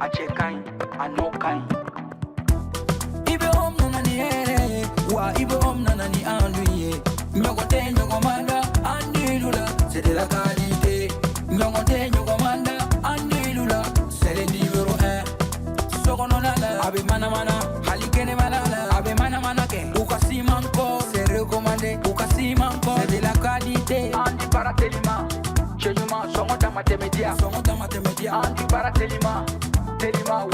a cɛ ka ɲi a n'o ka ɲi. I bɛ om nana ni hɛrɛ ye wa I bɛ om nana ni an dun ye. Ɲɔgɔn tɛ ɲɔgɔn ma da an dilu la c'est de la qualité. Ɲɔgɔn tɛ ɲɔgɔn ma da an dilu la c'est le numéro 1. Sokɔnɔna la a bɛ manamana hali kɛnɛmana la a bɛ manamana kɛ. U ka siman kɔ c'est recommandé u ka siman kɔ c'est de la qualité. An di baara telima cɛ ɲuman sɔngɔ dama tɛmɛ diya. Sɔngɔ dama tɛmɛ diya. An di baara telima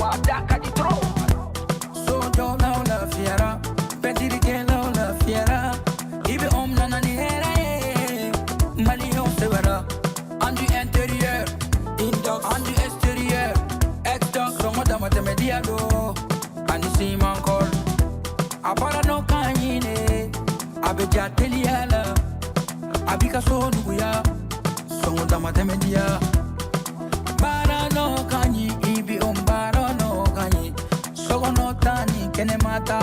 wa da ka di trop. Sojo la lafiyara pɛntirikɛ la lafiyara I bɛ om nana ni hɛrɛ ye maliyɛnw sɛbɛra an du intérieur indox an du extérieur exdox sɔngɔ dama tɛmɛ diya do ani siman kɔl a baara n'o ka ɲi ne a bɛ ja teliya la a b'i ka so nuguya sɔngɔ dama tɛmɛ diya baara n'o ka ɲi I bɛ om baara n'o ka ɲi sɔgɔnɔ ta ni kɛnɛma ta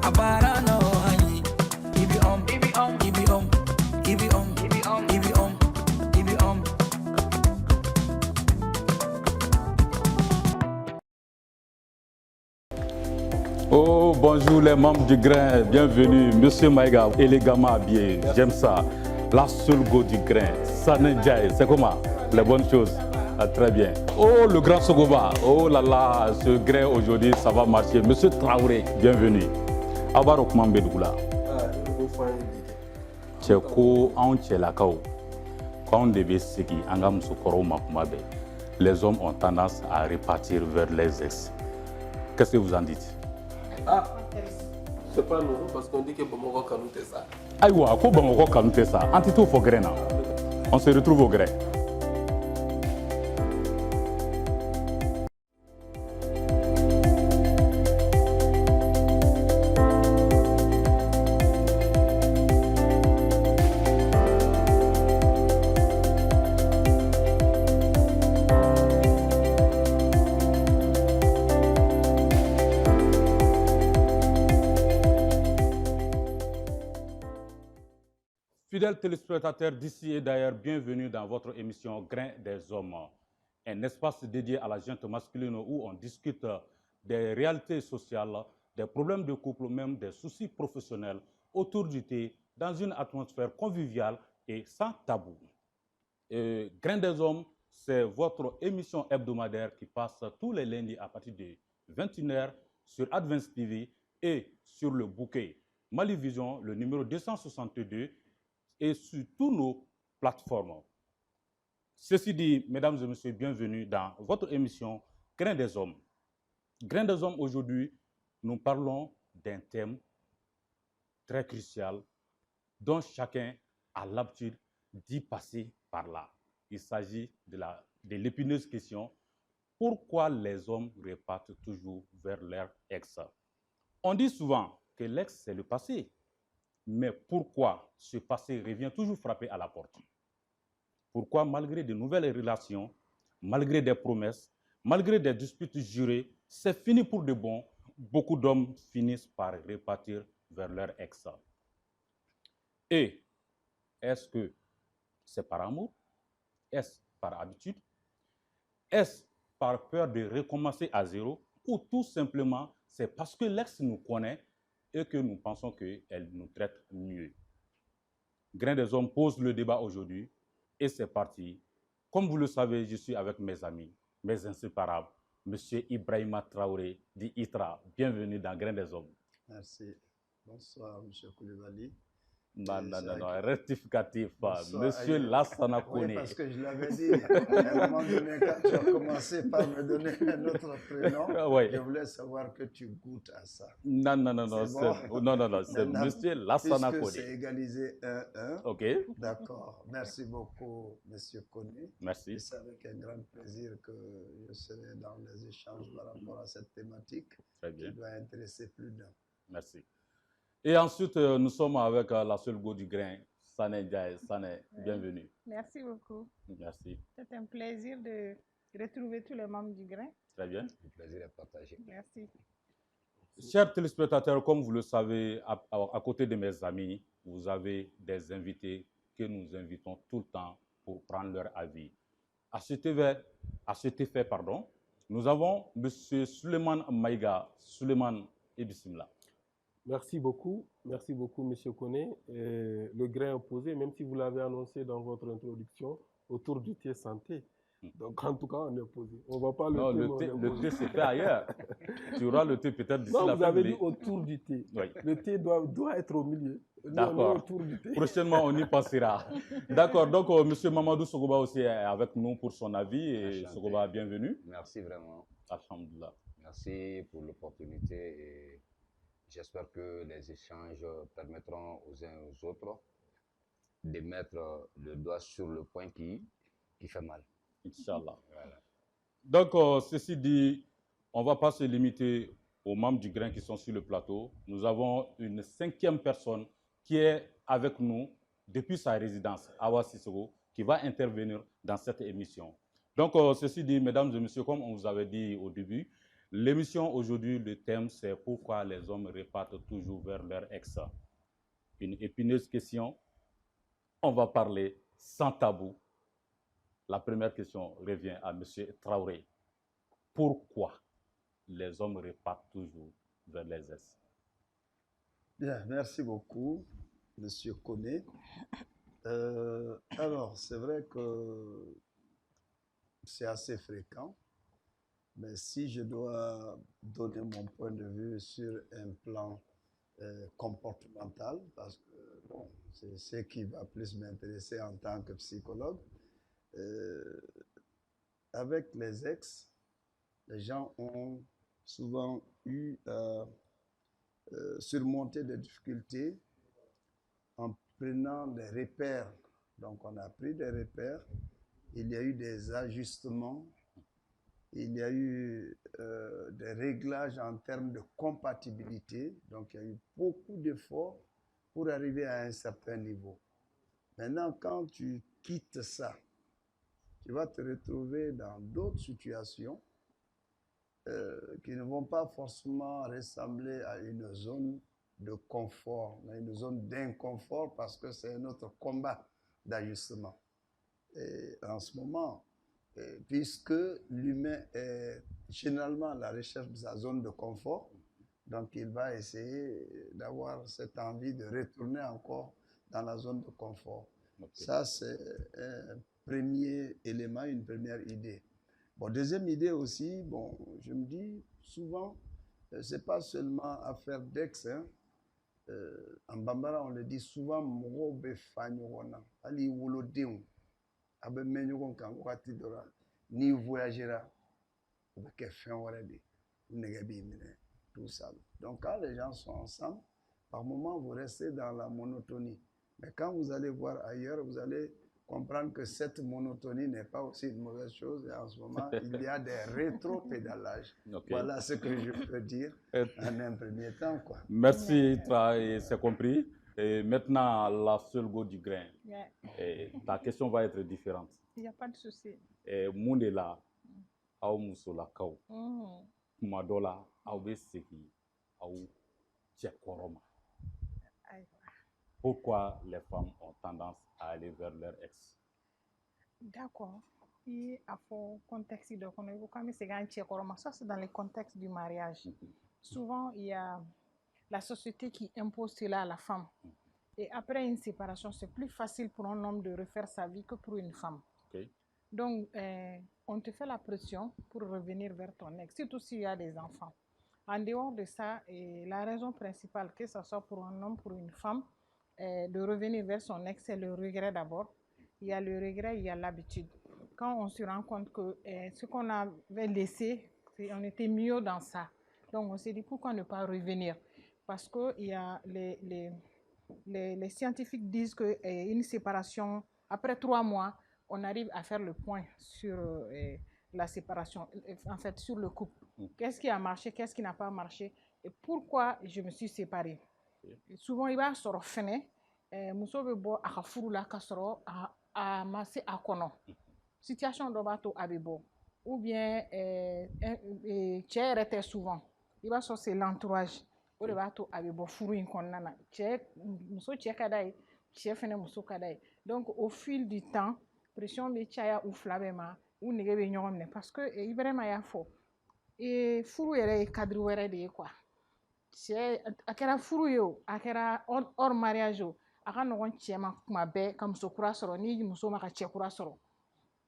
a baara n'o ka ɲi I bɛ om I bɛ om I bɛ om I bɛ om I bɛ om I bɛ om I bɛ om. Oh, bonjour les membres du grain, bienvenue. Monsieur Maïga, élégamment habillé, j'aime ça. La seule go du grain, Sané Ndiaye, c'est comment? Les bonnes choses. Ah, très bien. Oh, le grand Sogoba, oh là là, ce grain aujourd'hui, ça va marcher. Monsieur Traoré, bienvenue. Abarok Mambe Doula. Tcheko, en Tchelakao, quand on devait séguer, Angam Sokoro Makumabe, les hommes ont tendance à repartir vers les ex. Qu'est-ce que vous en dites? Ah, c'est pas nouveau parce qu'on dit que Bamako Kanouté ça. Aïwa, ko Bamako Kanouté ça. Antito faut grain. On se retrouve au grain. Fidèles téléspectateurs d'ici et d'ailleurs, bienvenue dans votre émission Grain des Hommes, un espace dédié à la gente masculine où on discute des réalités sociales, des problèmes de couple, même des soucis professionnels autour du thé, dans une atmosphère conviviale et sans tabou. Grain des Hommes, c'est votre émission hebdomadaire qui passe tous les lundis à partir de 21h sur Advance TV et sur le bouquet Malivision, le numéro 262, et sur toutes nos plateformes. Ceci dit, mesdames et messieurs, bienvenue dans votre émission Grain des Hommes. Grain des Hommes, aujourd'hui, nous parlons d'un thème très crucial dont chacun a l'habitude d'y passer par là. Il s'agit de l'épineuse question: pourquoi les hommes repartent toujours vers leur ex? On dit souvent que l'ex, c'est le passé. Mais pourquoi ce passé revient toujours frapper à la porte? Pourquoi, malgré de nouvelles relations, malgré des promesses, malgré des disputes jurées, c'est fini pour de bon, beaucoup d'hommes finissent par repartir vers leur ex? Et est-ce que c'est par amour? Est-ce par habitude? Est-ce par peur de recommencer à zéro? Ou tout simplement, c'est parce que l'ex nous connaît et que nous pensons qu'elle nous traite mieux? Grain des Hommes pose le débat aujourd'hui et c'est parti. Comme vous le savez, je suis avec mes amis, mes inséparables, M. Ibrahima Traoré, dit Itra. Bienvenue dans Grain des Hommes. Merci. Bonsoir, M. Koulibaly. Non, rectificatif. Bonsoir, Monsieur Lassana Kone. Oui, parce que je l'avais dit. À un moment donné, quand tu as commencé par me donner un autre prénom, ouais. Je voulais savoir que tu goûtes à ça. Non, c'est Monsieur Lassana Kone. C'est égalisé 1-1. OK. D'accord. Merci beaucoup, M. Kone. Merci. C'est avec un grand plaisir que je serai dans les échanges par rapport à cette thématique. Très bien. Qui doit intéresser plus d'un. Merci. Et ensuite, nous sommes avec la seule go du grain, Sané Ndiaye. Sané, bienvenue. Merci beaucoup. Merci. C'est un plaisir de retrouver tous les membres du grain. Très bien. Le plaisir est partagé. Merci. Chers téléspectateurs, comme vous le savez, à côté de mes amis, vous avez des invités que nous invitons tout le temps pour prendre leur avis. À cet effet, Nous avons M. Suleiman Maïga. Suleiman Ebissimla. Merci beaucoup, M. Koné. Le grain imposé, même si vous l'avez annoncé dans votre introduction, autour du thé santé. Donc, en tout cas, on est posé. On ne va pas le thé c'est fait ailleurs. Tu auras le thé peut-être d'ici la fin. Vous avez dit autour du thé. Oui. Le thé doit être au milieu. D'accord. Prochainement, on y passera. D'accord. Donc, M. Mamadou Sogoba aussi est avec nous pour son avis. Et Sogoba, bienvenue. Merci vraiment. Alhamdulillah. Merci pour l'opportunité et j'espère que les échanges permettront aux uns et aux autres de mettre le doigt sur le point qui fait mal. Inch'Allah. Voilà. Donc, ceci dit, on ne va pas se limiter aux membres du grain qui sont sur le plateau. Nous avons une 5e personne qui est avec nous depuis sa résidence, Awa Sissoko, qui va intervenir dans cette émission. Donc, ceci dit, mesdames et messieurs, comme on vous avait dit au début, l'émission aujourd'hui, le thème, c'est pourquoi les hommes repartent toujours vers leur ex. Une épineuse question. On va parler sans tabou. La première question revient à M. Traoré. Pourquoi les hommes repartent toujours vers les ex? Bien, merci beaucoup, M. Koné. Alors, c'est vrai que c'est assez fréquent, mais si je dois donner mon point de vue sur un plan comportemental, parce que bon, c'est ce qui va plus m'intéresser en tant que psychologue, avec les ex, les gens ont souvent eu surmonter des difficultés en prenant des repères. Donc on a pris des repères, il y a eu des ajustements, il y a eu des réglages en termes de compatibilité, donc il y a eu beaucoup d'efforts pour arriver à un certain niveau. Maintenant, quand tu quittes ça, tu vas te retrouver dans d'autres situations qui ne vont pas forcément ressembler à une zone de confort, mais une zone d'inconfort parce que c'est notre combat d'ajustement. Et en ce moment, puisque l'humain est généralement à la recherche de sa zone de confort, donc il va essayer d'avoir cette envie de retourner encore dans la zone de confort. Okay. Ça, c'est un premier élément, une première idée. Bon, deuxième idée aussi, bon, je me dis souvent, c'est pas seulement affaire d'ex, hein. En Bambara, on le dit souvent, Mogobe Fanyona, Ali Wolodéon, Abe Menyogon Kangwati Dora, ni voyagera, tout ça. Donc, quand les gens sont ensemble, par moments, vous restez dans la monotonie. Mais quand vous allez voir ailleurs, vous allez comprendre que cette monotonie n'est pas aussi une mauvaise chose. Et en ce moment, il y a des rétro-pédalages. Okay. Voilà ce que je peux dire en un premier temps, quoi. Merci, c'est compris. Et maintenant, la seule go du grain. Yeah. Et ta question va être différente. Il n'y a pas de souci. Moundela, Aou Moussola Kao, Madola, Aou Seki, Aou Tchekoroma. Pourquoi les femmes ont tendance à aller vers leur ex? D'accord. Et à fond contexte de ça c'est dans le contexte du mariage. Souvent il y a la société qui impose cela à la femme. Et après une séparation, c'est plus facile pour un homme de refaire sa vie que pour une femme. Okay. Donc on te fait la pression pour revenir vers ton ex, surtout s'il y a des enfants. En dehors de ça, la raison principale, que ce soit pour un homme, pour une femme, de revenir vers son ex, c'est le regret d'abord. Il y a le regret, il y a l'habitude. Quand on se rend compte que ce qu'on avait laissé, on était mieux dans ça. Donc on s'est dit pourquoi ne pas revenir? Parce que il y a les scientifiques disent qu'une séparation, après 3 mois, on arrive à faire le point sur la séparation, en fait sur le couple. Qu'est-ce qui a marché, qu'est-ce qui n'a pas marché et pourquoi je me suis séparée. Souvent il va sɔrɔ fɛnɛ muso bɛ bɔ a ka furu la ka sɔrɔ a ma se a kɔnɔ situation dɔ b'a to a bɛ bɔ ou bien cɛ yɛrɛ tɛ souvent i b'a sɔrɔ c'est l'entourage o de b'a to a bɛ bɔ furu in kɔnɔna na muso cɛ ka d'a ye cɛ fɛnɛ muso ka d'a ye donc au fil du temps pression bɛ caya u fila bɛɛ ma u nege bɛ ɲɔgɔn minɛ parce que Ibrahima y'a fɔ furu yɛrɛ ye cadre wɛrɛ de ye quoi cɛ a kɛra furu ye o a kɛra hors mariage o a ka nɔgɔn cɛ ma kuma bɛɛ ka muso kura sɔrɔ ni muso ma ka cɛ kura sɔrɔ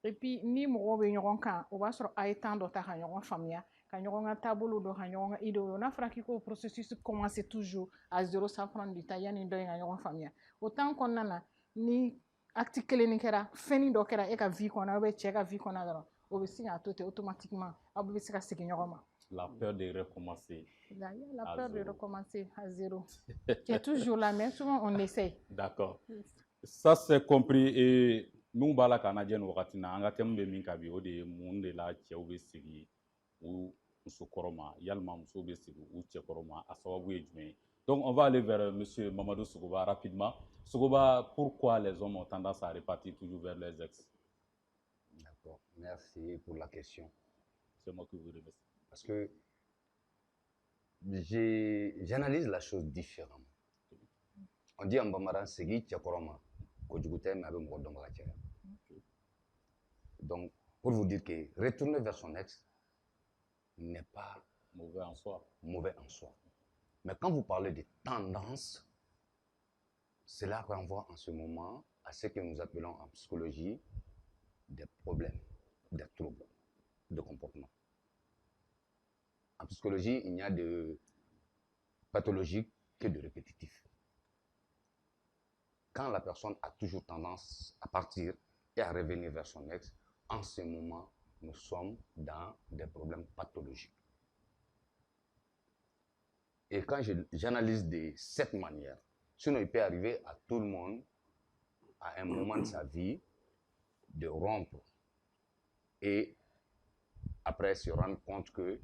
et puis ni mɔgɔw bɛ ɲɔgɔn kan o b'a sɔrɔ a ye temps dɔ ta ka ɲɔgɔn faamuya ka ɲɔgɔn ka taabolo dɔn ka ɲɔgɔn ka idée dɔn n'a fɔra k'i k'o processus commencer toujours à zéro ça prend du temps yanni dɔ in ka ɲɔgɔn faamuya o temps kɔnɔna na ni acte kelen kɛra fɛnnin dɔ kɛra e ka vie kɔnɔ ou bien cɛ ka vie kɔnɔ dɔrɔn o bɛ se k'a to ten automatiquement aw bɛ se ka segin ɲɔgɔn ma. La peur de recommencer. La peur de recommencer à zéro. Qui est toujours là, mais souvent on essaye. D'accord. Ça c'est compris et nous bala kana jɛn wagati na an ka thème bɛ min kan bi o de ye mun de la cɛw bɛ sigi u musokɔrɔ ma yalima musow bɛ sigi u cɛkɔrɔ ma a sababu ye jumɛn ye. Donc on va aller vers monsieur Mamadou Sogoba rapidement. Sogoba, pourquoi les hommes ont tendance à repartir toujours vers les ex? D'accord, merci pour la question. C'est moi qui vous remercie. Parce que j'analyse la chose différemment. On dit en bambara, segi tchakoroma, kojugute mais avec mon Donc, pour vous dire que retourner vers son ex n'est pas mauvais en soi. Mais quand vous parlez de tendance, cela renvoie en ce moment à ce que nous appelons en psychologie des problèmes, des troubles de comportement. En psychologie, il n'y a de pathologique que de répétitif. Quand la personne a toujours tendance à partir et à revenir vers son ex, en ce moment, nous sommes dans des problèmes pathologiques. Et quand j'analyse de cette manière, sinon il peut arriver à tout le monde, à un moment de sa vie, de rompre et après se rendre compte que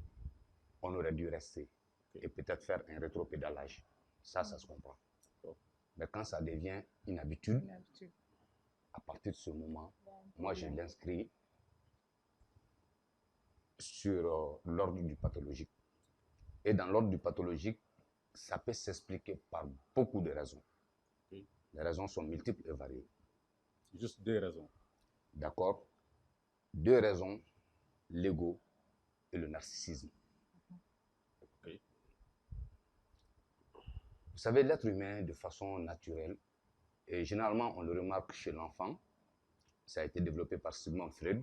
on aurait dû rester et peut-être faire un rétropédalage. Ça se comprend. Mais quand ça devient une habitude, à partir de ce moment, moi je l'inscris sur l'ordre du pathologique. Et dans l'ordre du pathologique, ça peut s'expliquer par beaucoup de raisons. Les raisons sont multiples et variées. Juste 2 raisons. D'accord. 2 raisons, l'ego et le narcissisme. Vous savez, l'être humain, de façon naturelle, et généralement on le remarque chez l'enfant, ça a été développé par Sigmund Freud,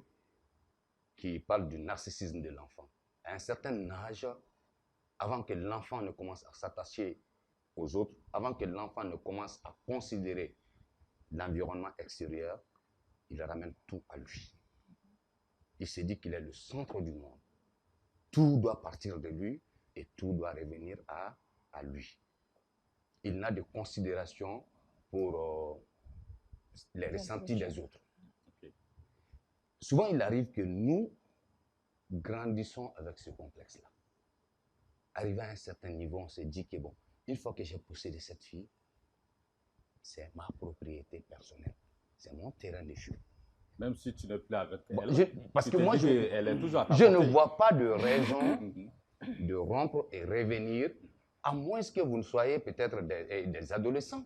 qui parle du narcissisme de l'enfant. À un certain âge, avant que l'enfant ne commence à s'attacher aux autres, avant que l'enfant ne commence à considérer l'environnement extérieur, il ramène tout à lui. Il se dit qu'il est le centre du monde. Tout doit partir de lui et tout doit revenir à lui. Il n'a de considération pour les ressentis des autres. Souvent, il arrive que nous grandissons avec ce complexe-là. Arrivé à un certain niveau, on se dit que bon, une fois que j'ai possédé cette fille, c'est ma propriété personnelle. C'est mon terrain de jeu. Même si tu n'es plus avec elle, parce que moi, elle est toujours à ta je portée. ne vois pas de raison de rompre et revenir, à moins que vous ne soyez peut-être des adolescents.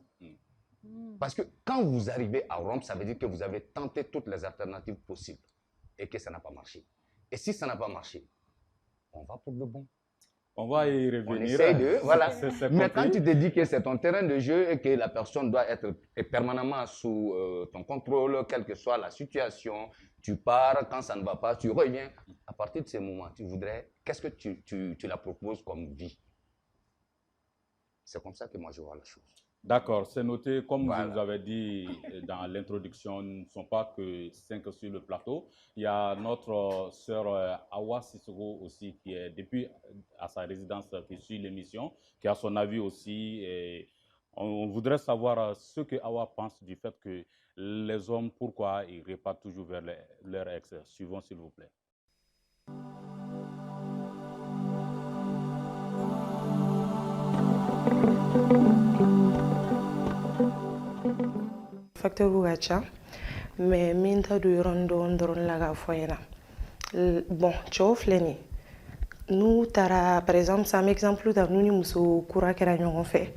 Parce que quand vous arrivez à rompre, ça veut dire que vous avez tenté toutes les alternatives possibles et que ça n'a pas marché. Et si ça n'a pas marché, on va pour de bon. On va y revenir. On essaye de, voilà. Mais quand compris. tu te dis que c'est ton terrain de jeu et que la personne doit être permanemment sous ton contrôle, quelle que soit la situation, tu pars, quand ça ne va pas, tu reviens. À partir de ce moment, tu voudrais, qu'est-ce que tu la proposes comme vie? C'est comme ça que moi je vois la chose. D'accord, c'est noté. Comme Voilà. je vous avais dit dans l'introduction, nous ne sommes pas que 5 sur le plateau. Il y a notre sœur Awa Sissoko aussi qui est depuis à sa résidence, qui suit l'émission, qui a son avis aussi. Et on voudrait savoir ce que Awa pense du fait que les hommes, pourquoi ils repartent toujours vers leur ex. Suivons s'il vous plaît. Facteur ka ca mais min ta do yɔrɔnin dɔrɔn la k'a fɔ ɲɛna bon cɛw filɛ nin n'u taara par exemple ça exemple ta n'u ni muso kura kɛra ɲɔgɔn fɛ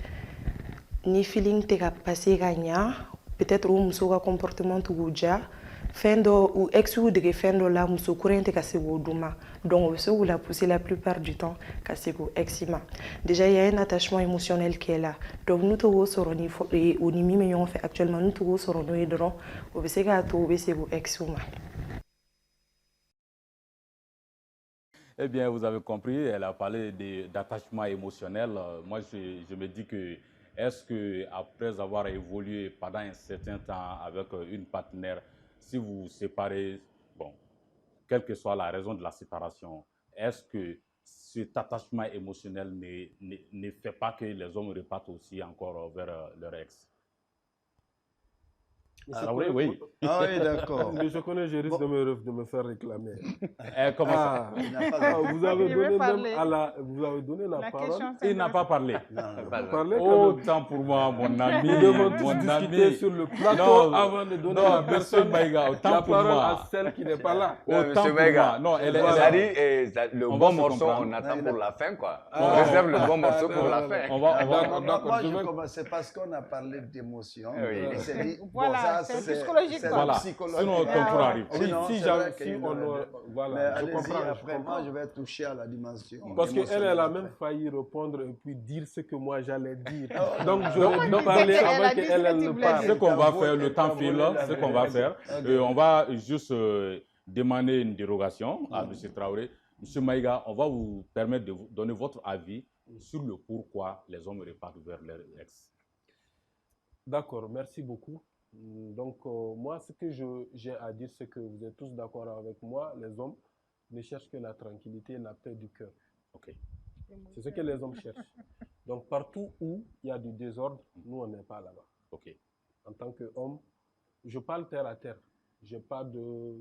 ni feeling tɛ ka passer ka ɲa peut-être o muso ka comportement t'u diya fendo ou ex ou de fendo la muso kurente ka sego duma donc on la pousser la plupart du temps ka sego exima déjà il y a un attachement émotionnel qui est là donc nous to soroni et on ni mi on fait actuellement nous to sorono et dron on se ka to be sego exuma. Eh bien, vous avez compris, elle a parlé d'attachement émotionnel. Moi, je me dis que, est-ce qu'après avoir évolué pendant un certain temps avec une partenaire, si vous vous séparez, bon, quelle que soit la raison de la séparation, est-ce que cet attachement émotionnel ne fait pas que les hommes repartent aussi encore vers leur ex? Alors, oui. Ah oui, d'accord. Mais je connais, je risque de me faire réclamer. Comment ça? Vous avez donné même vous avez donné la parole. Il n'a pas parlé. Autant pour moi, mon ami. Nous devons tous discuter sur le plateau avant de donner la personne la parole à celle qui n'est pas là. Autant pour moi. Non, le bon morceau, on attend pour la fin, quoi. On réserve le bon morceau pour la fin. Moi, je commence parce qu'on a parlé d'émotion. Oui. Voilà. C'est psychologique. Voilà. Sinon, ton tour arrive. Voilà, je comprends. Après, moi, je vais toucher à la dimension. Parce qu'elle a même failli répondre et puis dire ce que moi j'allais dire. Donc, j'aurais dû parler avant qu'elle ne parle. Ce qu'on va faire, le temps file, ce qu'on va faire, on va juste demander une dérogation à M. Traoré. M. Maïga, on va vous permettre de donner votre avis sur le pourquoi les hommes repartent vers leur ex. D'accord, merci beaucoup. Donc, moi, ce que j'ai à dire, c'est que vous êtes tous d'accord avec moi, les hommes ne cherchent que la tranquillité et la paix du cœur. Okay. C'est ce que les hommes cherchent. Donc, partout où il y a du désordre, nous, on n'est pas là-bas. Okay. En tant qu'homme, je parle terre à terre. Je n'ai pas de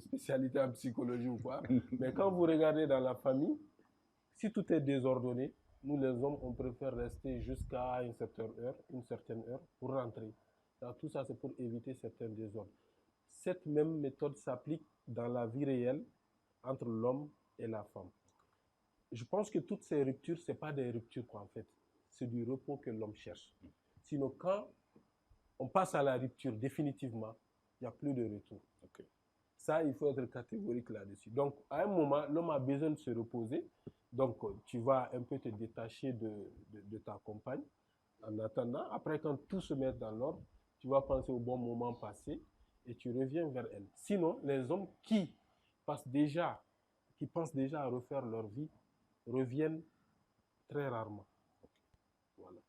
spécialité en psychologie ou quoi. Mais quand vous regardez dans la famille, si tout est désordonné, nous, les hommes, on préfère rester jusqu'à une certaine heure pour rentrer. Alors, tout ça, c'est pour éviter certains désordres. Cette même méthode s'applique dans la vie réelle entre l'homme et la femme. Je pense que toutes ces ruptures, ce n'est pas des ruptures, quoi, en fait. C'est du repos que l'homme cherche. Sinon, quand on passe à la rupture définitivement, il n'y a plus de retour. Okay. Ça, il faut être catégorique là-dessus. Donc, à un moment, l'homme a besoin de se reposer. Donc, tu vas un peu te détacher de ta compagne. En attendant, après, quand tout se met dans l'ordre, tu vas penser au bon moment passé et tu reviens vers elle. Sinon, les hommes qui pensent déjà à refaire leur vie reviennent très rarement. Voilà.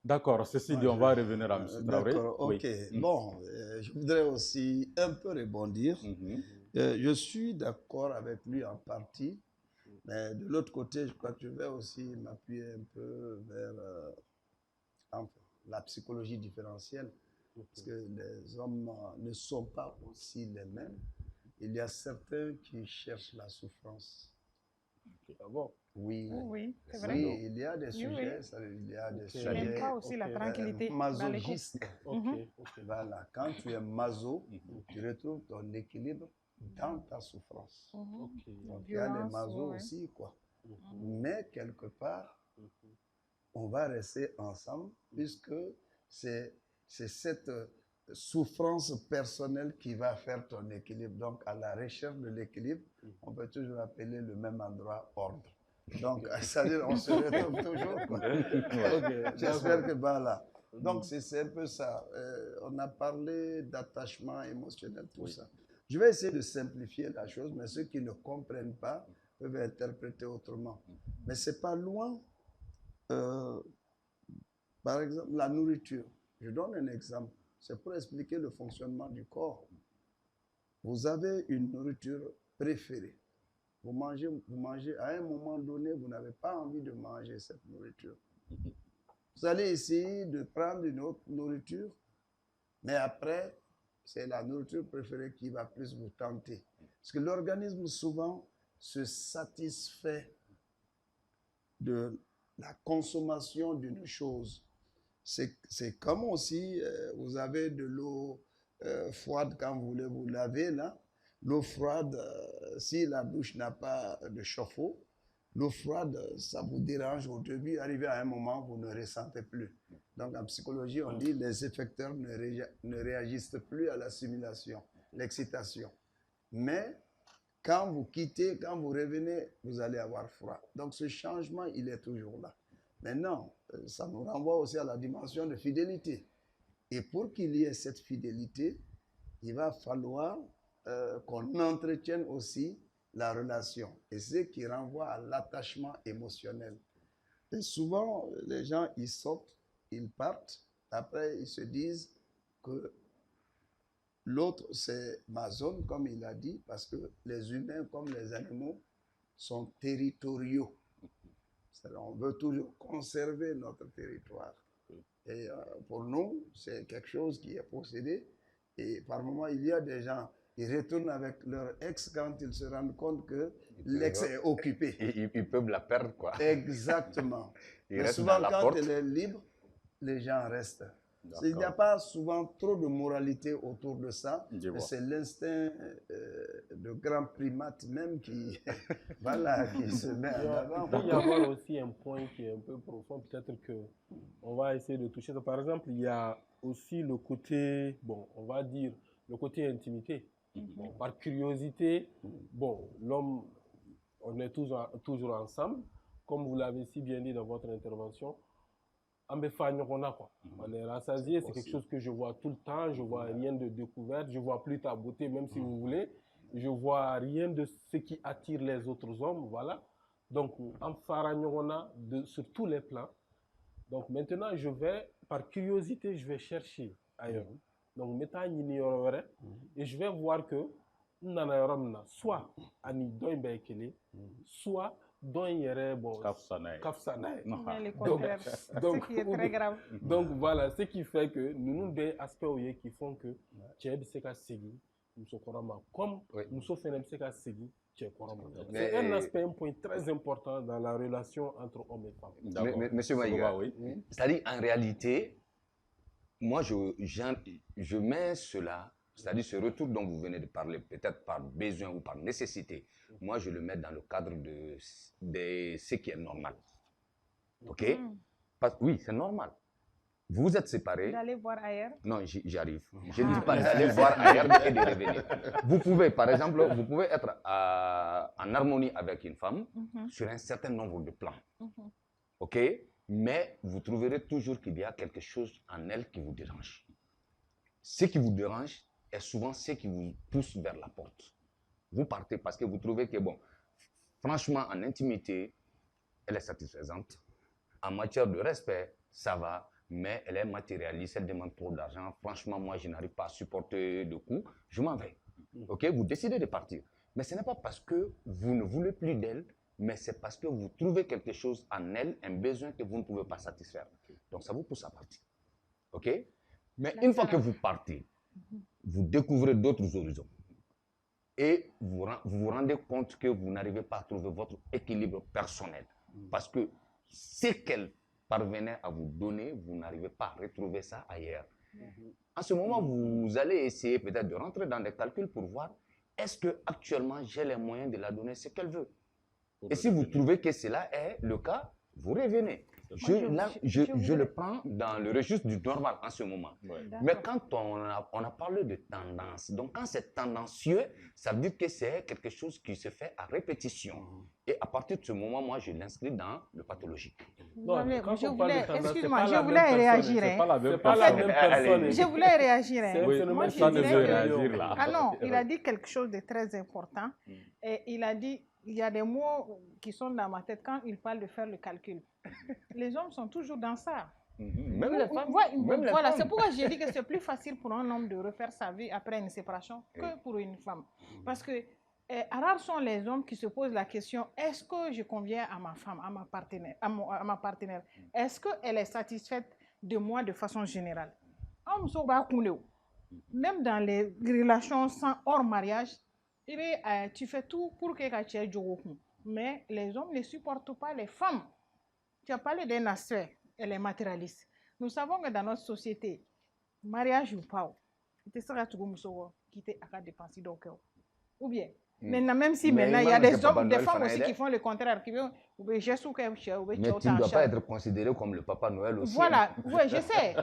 D'accord, ceci dit, on va revenir à M. Traoré. D'accord, ok. Oui. Bon, je voudrais aussi un peu rebondir. Je suis d'accord avec lui en partie, mais de l'autre côté, je crois que je vais aussi m'appuyer un peu vers la psychologie différentielle. Parce que les hommes ne sont pas aussi les mêmes. Il y a certains qui cherchent la souffrance. Ah bon? Oui, oui, c'est vrai. Oui, il y a des sujets, il y a des sujets. N'aime pas aussi la tranquillité. Masochistes. Voilà, quand tu es maso, tu retrouves ton équilibre dans ta souffrance. Donc, il y a les masos aussi, quoi. Mais quelque part, on va rester ensemble puisque c'est cette souffrance personnelle qui va faire ton équilibre. Donc, à la recherche de l'équilibre, on peut toujours appeler le même endroit ordre. Donc, c'est-à-dire on se retrouve toujours. J'espère que voilà. Donc, c'est un peu ça. On a parlé d'attachement émotionnel, tout ça. Je vais essayer de simplifier la chose, mais ceux qui ne comprennent pas peuvent interpréter autrement. Mais ce n'est pas loin. Par exemple, la nourriture. Je donne un exemple. C'est pour expliquer le fonctionnement du corps. Vous avez une nourriture préférée. Vous mangez, à un moment donné, vous n'avez pas envie de manger cette nourriture. Vous allez essayer de prendre une autre nourriture, mais après, c'est la nourriture préférée qui va plus vous tenter. Parce que l'organisme, souvent, se satisfait de la consommation d'une chose. C'est comme aussi, vous avez de l'eau froide quand vous voulez vous laver, là. L'eau froide, si la douche n'a pas de chauffe-eau, l'eau froide, ça vous dérange au début. Arrivé à un moment, vous ne ressentez plus. Donc, en psychologie, on dit les effecteurs ne réagissent plus à la simulation. l'excitation. Mais quand vous quittez, quand vous revenez, vous allez avoir froid. Donc ce changement, il est toujours là. Maintenant, ça nous renvoie aussi à la dimension de fidélité. Et pour qu'il y ait cette fidélité, il va falloir qu'on entretienne aussi la relation. Et c'est ce qui renvoie à l'attachement émotionnel. Et souvent, les gens, ils sortent, ils partent, après ils se disent que l'autre, c'est ma zone, comme il a dit, parce que les humains, comme les animaux, sont territoriaux. On veut toujours conserver notre territoire. Et pour nous, c'est quelque chose qui est possédé. Et par moments, il y a des gens, ils retournent avec leur ex quand ils se rendent compte que l'ex est occupé. Ils peuvent la perdre, quoi. Exactement. Mais restent souvent, dans la quand porte. elle est libre, les gens restent. Il n'y a pas souvent trop de moralité autour de ça. C'est l'instinct de grand primate même qui, voilà, qui se met en avant. Il peut y avoir aussi un point qui est un peu profond, peut-être qu'on va essayer de toucher. Par exemple, il y a aussi le côté, bon, on va dire, le côté intimité. Bon, par curiosité, bon, l'homme, on est toujours ensemble. Comme vous l'avez si bien dit dans votre intervention, on est rassasié, c'est quelque chose que je vois tout le temps, je vois rien de découverte, je vois plus ta beauté, même si vous voulez, je vois rien de ce qui attire les autres hommes, voilà. Donc, en faragnorona sur tous les plans. Donc, maintenant, par curiosité, je vais chercher ailleurs. Donc, et je vais voir que, soit, soit, Kafsanaï. Ce qui est très grave. Donc voilà, ce qui fait que nous avons des aspects qui font que comme nous sommes c'est un aspect, un point très important dans la relation entre hommes et femmes. Monsieur Maïga, oui. C'est-à-dire en réalité, moi je mets cela, c'est-à-dire ce retour dont vous venez de parler, peut-être par besoin ou par nécessité, moi je le mets dans le cadre de ce qui est normal. Ok? Oui, c'est normal. Vous êtes séparés. D'aller voir ailleurs? Non, j'y arrive. Je ne dis pas d'aller voir ailleurs et de revenir. Vous pouvez, par exemple, vous pouvez être en harmonie avec une femme sur un certain nombre de plans. Ok? Mais vous trouverez toujours qu'il y a quelque chose en elle qui vous dérange. Ce qui vous dérange est souvent ce qui vous pousse vers la porte. Vous partez parce que vous trouvez que, bon, franchement, en intimité, elle est satisfaisante. En matière de respect, ça va, mais elle est matérialiste, elle demande trop d'argent. Franchement, moi, je n'arrive pas à supporter le coup, je m'en vais. Ok, vous décidez de partir. Mais ce n'est pas parce que vous ne voulez plus d'elle, mais c'est parce que vous trouvez quelque chose en elle, un besoin que vous ne pouvez pas satisfaire. Donc, ça vous pousse à partir. Ok? Mais une fois que vous partez, vous découvrez d'autres horizons. Et vous vous rendez compte que vous n'arrivez pas à trouver votre équilibre personnel. Parce que ce qu'elle parvenait à vous donner, vous n'arrivez pas à retrouver ça ailleurs. En ce moment, vous allez essayer peut-être de rentrer dans des calculs pour voir est-ce qu'actuellement j'ai les moyens de la donner ce qu'elle veut. Et si vous trouvez que cela est le cas, vous revenez. Je le prends dans le registre du normal en ce moment. Mais quand on a parlé de tendance, donc quand c'est tendancieux, ça veut dire que c'est quelque chose qui se fait à répétition. Et à partir de ce moment, moi, je l'inscris dans le pathologique. Excuse-moi, je voulais réagir. Je voulais réagir. Ah non, il a dit quelque chose de très important. Et il a dit, il y a des mots qui sont dans ma tête quand il parle de faire le calcul. Les hommes sont toujours dans ça. Même les femmes. Voilà, c'est pourquoi j'ai dit que c'est plus facile pour un homme de refaire sa vie après une séparation que pour une femme. Parce que rares sont les hommes qui se posent la question, est-ce que je conviens à ma femme, à ma partenaire? Est-ce qu'elle est satisfaite de moi de façon générale? Même dans les relations hors mariage, tu fais tout pour que tu aies joué. Mais les hommes ne supportent pas les femmes. Tu as parlé d'un aspect, elle est matérialiste. Nous savons que dans notre société, mariage ou pas, tu seras tout quitter à dépenser donc. Ou bien, Maintenant, même si Mais maintenant, il y a imagine des que Papa hommes, des Noël femmes fera aussi aider. qui font le contraire. Qui veulent, Mais tu ne dois pas être considéré comme le Papa Noël aussi. Voilà, oui, je sais,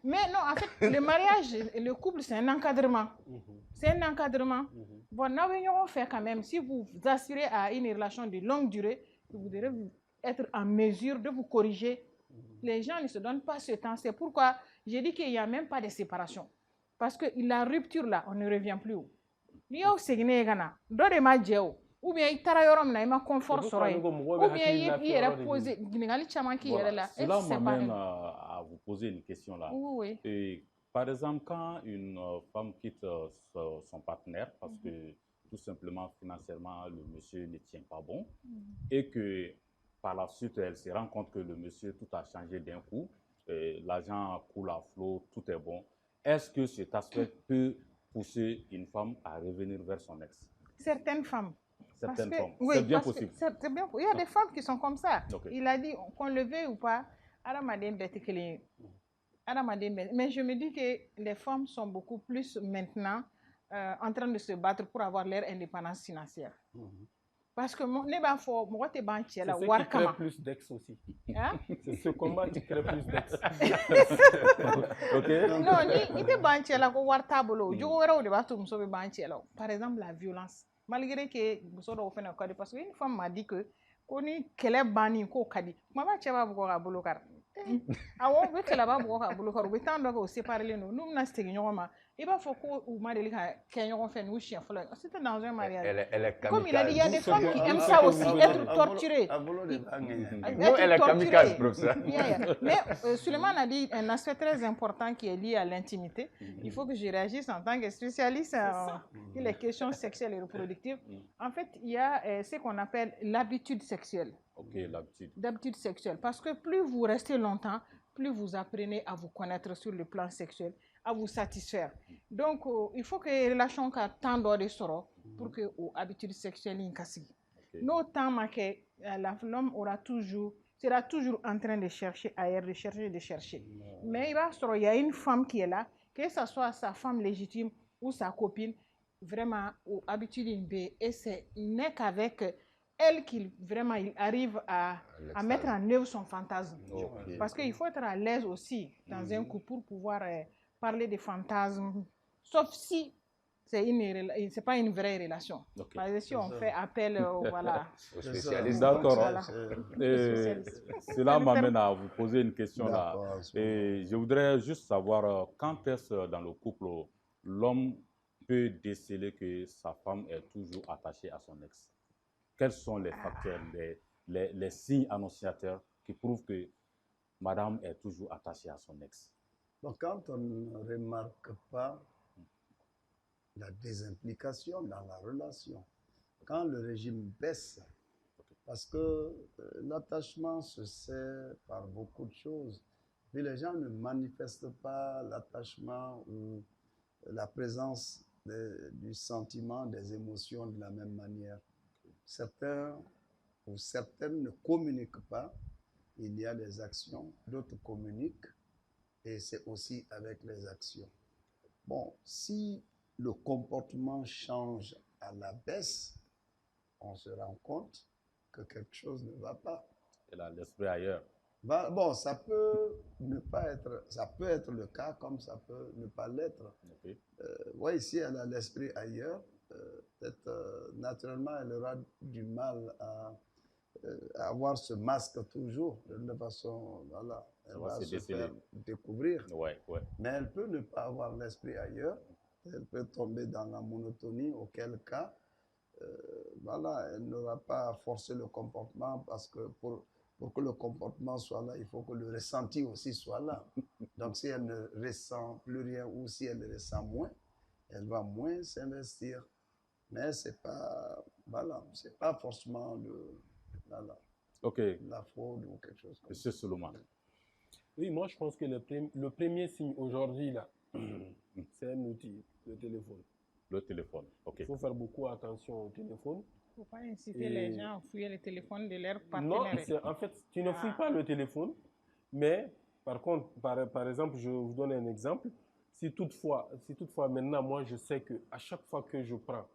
mais non, en fait, le mariage, le couple, c'est un encadrement. C'est un encadrement. Bon, nous avons fait quand même, si vous aspirez à une relation de longue durée, vous devez être en mesure de vous corriger. Les gens ne se donnent pas ce temps. C'est pourquoi j'ai dit qu'il n'y a même pas de séparation. Parce que la rupture là, on ne revient plus. Ou bien il y a confort sur ou bien il y a posé Cela m'amène à vous poser une question là. Oui. Et, par exemple, quand une femme quitte son partenaire parce que tout simplement financièrement le monsieur ne tient pas bon et que par la suite elle se rend compte que le monsieur tout a changé d'un coup, l'argent coule à flot, tout est bon. Est-ce que cet aspect peut pousser une femme à revenir vers son ex? Certaines femmes. Certaines femmes. Oui, c'est bien possible. C'est bien. Il y a des femmes qui sont comme ça. Okay. Il a dit qu'on le veuille ou pas. Mais je me dis que les femmes sont beaucoup plus maintenant en train de se battre pour avoir leur indépendance financière. Parce que moi, c'est ce qui crée plus d'ex aussi. Hein? C'est ce combat qui crée plus d'ex. Par exemple, la violence. Malgré que parce qu'une femme m'a dit que qu'on est qu'elle banni ko kadi. Maman tchaba bugo ka bolokar. Awo be kala ba bugo ka bolokar. Be tan do ko séparer nous. Nous na stegi ñoma. Il va faut ko ou ma delika kenyon fait nous chien folo. C'était dans un mariage. Elle est comme il a dit, il y a des femmes qui aiment ça aussi, être torturées. Non, elle est kamikaze, professeur. Mais Suleiman a dit un aspect très important qui est lié à l'intimité. Il faut que je réagisse en tant que spécialiste sur les questions sexuelles et reproductives. En fait, il y a ce qu'on appelle l'habitude sexuelle. Ok, l'habitude. D'habitude sexuelle. Parce que plus vous restez longtemps, plus vous apprenez à vous connaître sur le plan sexuel, à vous satisfaire. Donc, il faut que les relations tendent de soro pour que l'habitude sexuelle y casse. Notamment que l'homme sera toujours en train de chercher ailleurs, de chercher. Mais il y a une femme qui est là, que ce soit sa femme légitime ou sa copine, vraiment, l'habitude et c'est n'est qu'avec elle qu'il vraiment il arrive à mettre en œuvre son fantasme. Parce qu'il faut être à l'aise aussi dans un couple pour pouvoir parler des fantasmes, sauf si c'est pas une vraie relation. Parce que si on fait appel voilà, aux spécialistes. D'accord. Cela m'amène à vous poser une question là. Et je voudrais juste savoir quand est-ce dans le couple l'homme peut déceler que sa femme est toujours attachée à son ex? Quels sont les facteurs, les signes annonciateurs qui prouvent que madame est toujours attachée à son ex? Donc, quand on ne remarque pas la désimplication dans la relation, quand le régime baisse, parce que l'attachement se sait par beaucoup de choses, mais les gens ne manifestent pas l'attachement ou la présence du sentiment, des émotions de la même manière. Certains ou certaines ne communiquent pas, il y a des actions, d'autres communiquent, et c'est aussi avec les actions. Bon, si le comportement change à la baisse, on se rend compte que quelque chose ne va pas. Elle a l'esprit ailleurs. Bon, ça peut ne pas être, ça peut être le cas comme ça peut ne pas l'être. Okay. Oui, si elle a l'esprit ailleurs, peut-être naturellement elle aura du mal à avoir ce masque toujours, de toute façon, voilà, elle va se faire découvrir. Ouais. Mais elle peut ne pas avoir l'esprit ailleurs, elle peut tomber dans la monotonie, auquel cas, voilà, elle n'aura pas à forcer le comportement parce que pour que le comportement soit là, il faut que le ressenti aussi soit là. Donc si elle ne ressent plus rien ou si elle le ressent moins, elle va moins s'investir. Mais c'est pas, voilà, c'est pas forcément la fraude ou quelque chose comme ça. Monsieur Solomon. Oui, moi je pense que le premier signe aujourd'hui là, c'est un outil, le téléphone. Le téléphone, ok. Il faut faire beaucoup attention au téléphone. Il ne faut pas inciter les gens à fouiller le téléphone de leur partenaire. Non, en fait, tu ne fouilles pas le téléphone, mais par contre, par exemple, je vous donne un exemple. Si toutefois maintenant, moi je sais qu'à chaque fois que je prends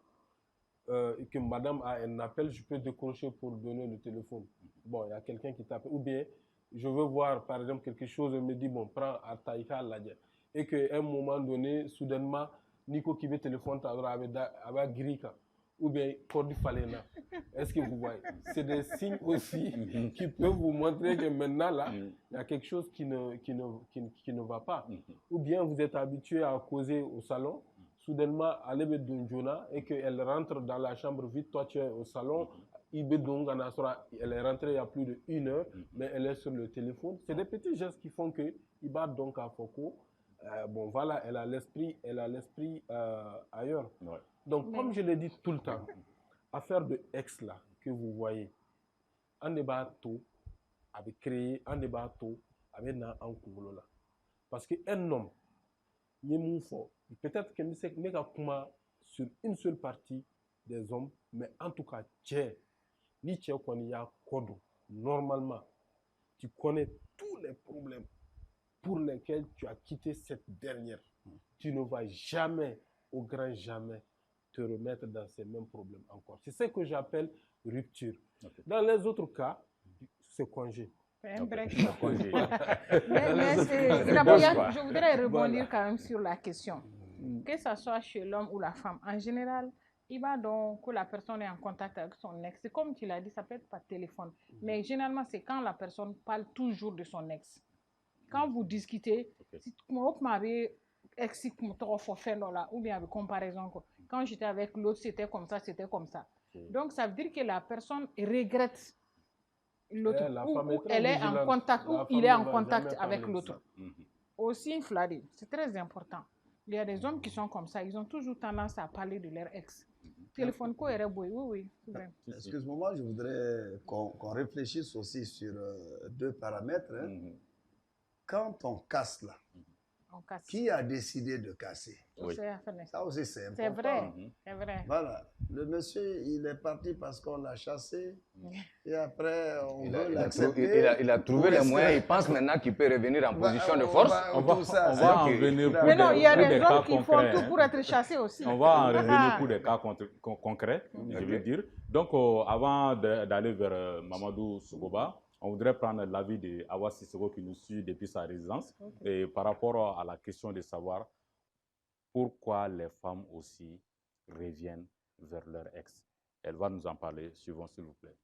que madame a un appel, je peux décrocher pour donner le téléphone. Bon, il y a quelqu'un qui t'appelle. Ou bien, je veux voir, par exemple, quelque chose, elle me dit, bon, prends à Taïka Ladja. Et qu'à un moment donné, soudainement, Nico qui veut téléphone, avec Grika. Ou bien, Cordi Falena. Est-ce que vous voyez? C'est des signes aussi qui peuvent vous montrer que maintenant, là, il y a quelque chose qui ne va pas. Ou bien, vous êtes habitué à causer au salon, soudainement, elle est Donjona et qu'elle rentre dans la chambre vite, toi tu es au salon, elle est rentrée il y a plus d'1 heure, mais elle est sur le téléphone. C'est des petits gestes qui font que il bat donc à Foko. Bon, voilà, elle a l'esprit ailleurs. Ouais. Donc, comme je l'ai dit tout le temps, affaire de ex là que vous voyez, un débat tout avait créé un débat tout avec un Koulo là. Parce qu'un homme, peut-être que c'est sur une seule partie des hommes, mais en tout cas, normalement, tu connais tous les problèmes pour lesquels tu as quitté cette dernière. Tu ne vas jamais, au grand jamais, te remettre dans ces mêmes problèmes encore. C'est ce que j'appelle rupture. Okay. Dans les autres cas, c'est congé. Un break. Je voudrais rebondir quand même sur la question. Que ce soit chez l'homme ou la femme, en général, il va donc que la personne est en contact avec son ex. Comme tu l'as dit, ça peut être par téléphone. Mais généralement, c'est quand la personne parle toujours de son ex. Quand vous discutez, si vous m'avez ex ou bien avec comparaison, quand j'étais avec l'autre, c'était comme ça, c'était comme ça. Donc, ça veut dire que la personne regrette l'autre, ou elle est en contact, ou il est en contact avec l'autre. Aussi, Fladi, c'est très important. Il y a des hommes qui sont comme ça, ils ont toujours tendance à parler de leur ex. Téléphone quoi, oui. Excuse-moi, je voudrais qu'on réfléchisse aussi sur 2 paramètres. Hein. Quand on casse là, qui a décidé de casser? Oui. Ça aussi, c'est important. C'est vrai. Voilà. Le monsieur, il est parti parce qu'on l'a chassé. Et après, on veut l'accepter. Il a trouvé les moyens. Il pense maintenant qu'il peut revenir en position de force. On va en venir pour mais non, il y a des hommes qui font tout pour être chassés aussi. On va en revenir pour des cas concrets, je veux dire. Donc, avant d'aller vers Mamadou Sougoba, on voudrait prendre l'avis de Awa Sissoko qui nous suit depuis sa résidence et par rapport à la question de savoir pourquoi les femmes aussi reviennent vers leur ex. Elle va nous en parler. Suivons, s'il vous plaît.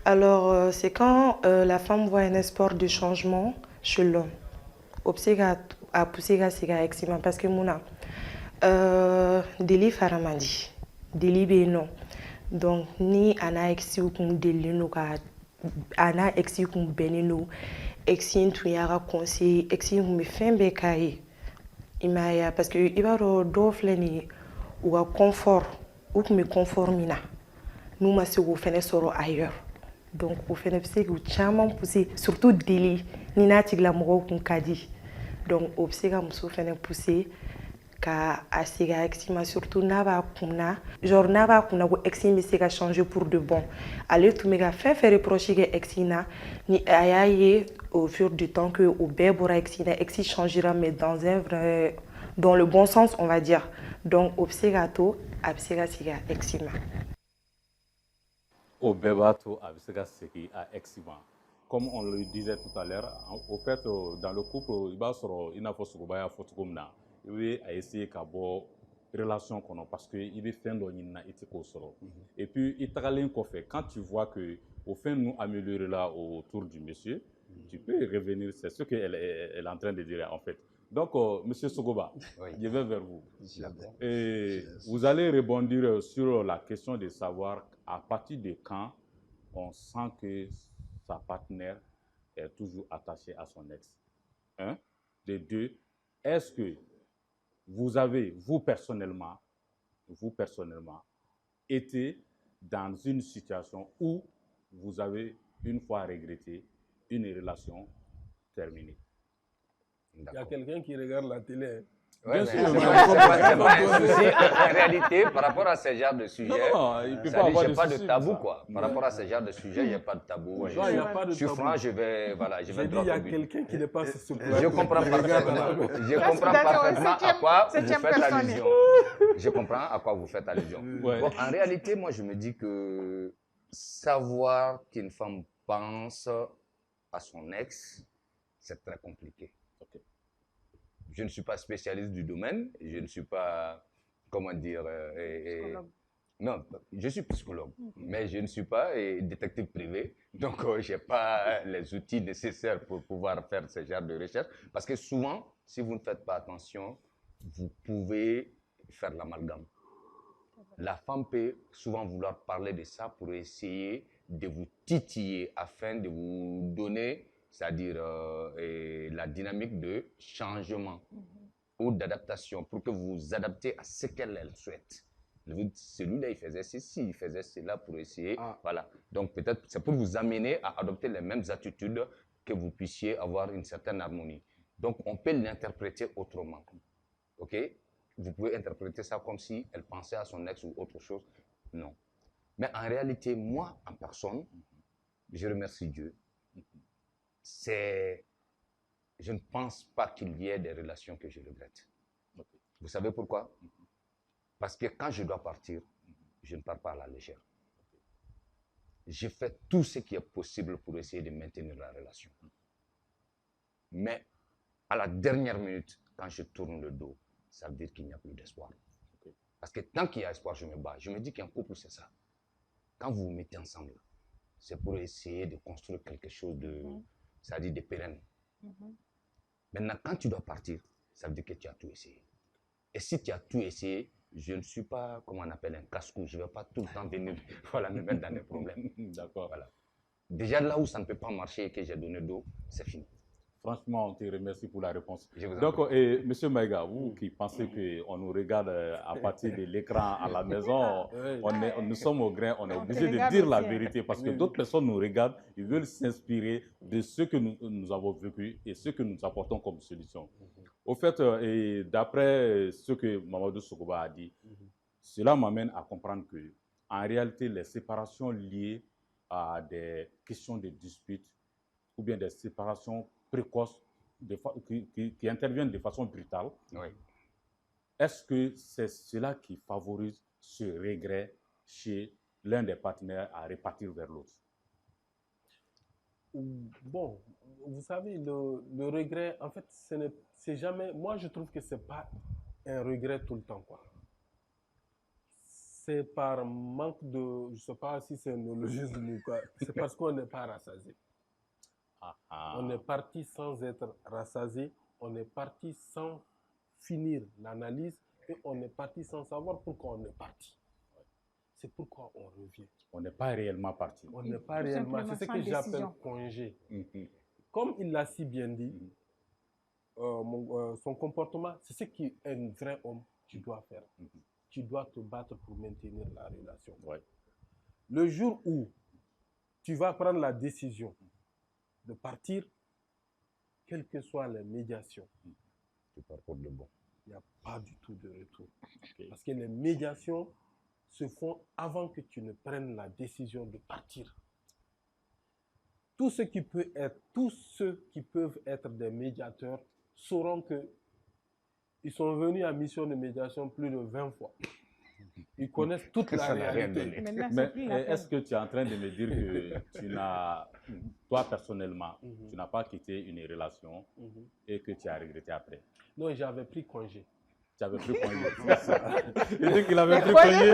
Alors, c'est quand la femme voit un espoir de changement chez l'homme. Obséga a poussé à exima parce que mon délit faramandi, délit bénon. Donc, ni ana exi ou kun délit no ka ana exi kun benino exi tu yara conseil exi me fembe kai imaya parce que ibaro do fleni ou a confort ou me conformina nous ma se go fene soro ailleurs. Donc, au fait, c'est que chama poussé, surtout délit, ni na tigla moro kun kadi. Donc, au fait, que fait poussé, ka asiga exima surtout nava kuna, genre nava kuna go exime c'est qu'à changer pour de bon. Allez, tout méga faire reprocher que exina ni ayaye au fur du temps que au bébora exina exi changera mais dans le bon sens on va dire. Donc, au fait, absega siga exima. Au Bébato avec ce qui a exima. Comme on le disait tout à l'heure, au fait, dans le couple, il n'a pas de photographie. Il va essayer d'avoir une relation parce qu'il veut faire de solo. Et puis, quand tu vois que au fin nous améliorer là autour du monsieur, tu peux revenir. C'est ce qu'elle est en train de dire en fait. Donc, monsieur Sogoba, je vais vers vous. Et vous allez rebondir sur la question de savoir à partir de quand on sent que sa partenaire est toujours attachée à son ex. Un. De deux, est-ce que vous avez, vous personnellement, été dans une situation où vous avez une fois regretté une relation terminée? Il y a quelqu'un qui regarde la télé. Ouais, Bien mais sûr, c'est mais pas un souci. En réalité, par rapport à ce genre de sujet, non, il peut ça pas dit, avoir j'ai de pas de soucis, tabou, ça. quoi. Par rapport à ce genre de sujet, il n'y a pas de tabou. Ouais. Non, il n'y a pas de Je suis tabou. franc, je vais J'ai droit dit, il y a au but. quelqu'un qui n'est pas sur ce plan. Je comprends parfaitement. Je comprends peut-être au parfaitement à quoi vous septième faites personne. allusion. Je comprends à quoi vous faites allusion. Ouais. Bon, en réalité, moi, je me dis que savoir qu'une femme pense à son ex, c'est très compliqué. Ok. Je ne suis pas spécialiste du domaine, je ne suis pas, comment dire, Psychologue. non, je suis psychologue, mais je ne suis pas détective privé, donc je n'ai pas les outils nécessaires pour pouvoir faire ce genre de recherche, parce que souvent, si vous ne faites pas attention, vous pouvez faire l'amalgame. La femme peut souvent vouloir parler de ça pour essayer de vous titiller afin de vous donner, c'est-à-dire la dynamique de changement ou d'adaptation pour que vous vous adaptez à ce qu'elle souhaite. Celui-là, il faisait ceci, il faisait cela pour essayer. Ah. Voilà. Donc, peut-être c'est pour vous amener à adopter les mêmes attitudes que vous puissiez avoir une certaine harmonie. Donc, on peut l'interpréter autrement. OK? Vous pouvez interpréter ça comme si elle pensait à son ex ou autre chose. Non. Mais en réalité, moi, en personne, je remercie Dieu. Je ne pense pas qu'il y ait des relations que je regrette. Vous savez pourquoi? Parce que quand je dois partir, je ne pars pas à la légère. Je fais tout ce qui est possible pour essayer de maintenir la relation. Mais à la dernière minute, quand je tourne le dos, ça veut dire qu'il n'y a plus d'espoir. Parce que tant qu'il y a espoir, je me bats. Je me dis qu'un couple, c'est ça. Quand vous vous mettez ensemble, c'est pour essayer de construire quelque chose de, c'est-à-dire de pérenne. Maintenant, quand tu dois partir, ça veut dire que tu as tout essayé. Et si tu as tout essayé, je ne suis pas, comment on appelle, un casse-cou. Je ne vais pas tout le temps venir voilà, me mettre dans des problèmes. D'accord. Voilà. Déjà là où ça ne peut pas marcher et que j'ai donné d'eau, c'est fini. Franchement, on te remercie pour la réponse. Je vous en Donc, prie. Monsieur Maïga, vous qui pensez qu'on nous regarde à partir de l'écran à la maison, nous sommes au grain, on est obligé de dire la vérité parce que d'autres personnes nous regardent, ils veulent s'inspirer de ce que nous avons vécu et ce que nous apportons comme solution. Au fait, d'après ce que Mamadou Sokoba a dit, cela m'amène à comprendre que, en réalité, les séparations liées à des questions de dispute ou bien des séparations précoces qui interviennent de façon brutale, Oui. est-ce que c'est cela qui favorise ce regret chez l'un des partenaires à repartir vers l'autre? Bon, vous savez, le regret, en fait, c'est jamais... Moi, je trouve que ce n'est pas un regret tout le temps, quoi. C'est par manque de... Je ne sais pas si c'est un néologisme ou quoi. C'est parce qu'on n'est pas rassasié. On est parti sans être rassasié. On est parti sans finir l'analyse. Et on est parti sans savoir pourquoi on est parti. C'est pourquoi on revient. On n'est pas réellement parti. On n'est pas réellement... C'est ce que j'appelle congé. Comme il l'a si bien dit, son comportement, c'est ce qu'un vrai homme, tu dois faire. Tu dois te battre pour maintenir la relation. Ouais. Le jour où tu vas prendre la décision de partir, quelles que soient les médiations, Tu pars pour de bon. il n'y a pas du tout de retour. Parce que les médiations se font avant que tu ne prennes la décision de partir. Tous ceux qui peuvent être des médiateurs sauront qu'ils sont venus à mission de médiation plus de 20 fois. Ils connaissent toute la réalité. Mais est-ce que tu es en train de me dire que tu n'as, toi personnellement, tu n'as pas quitté une relation et que tu as regretté après? Non, j'avais pris congé. Tu avais pris congé. Il dit qu'il avait pris congé.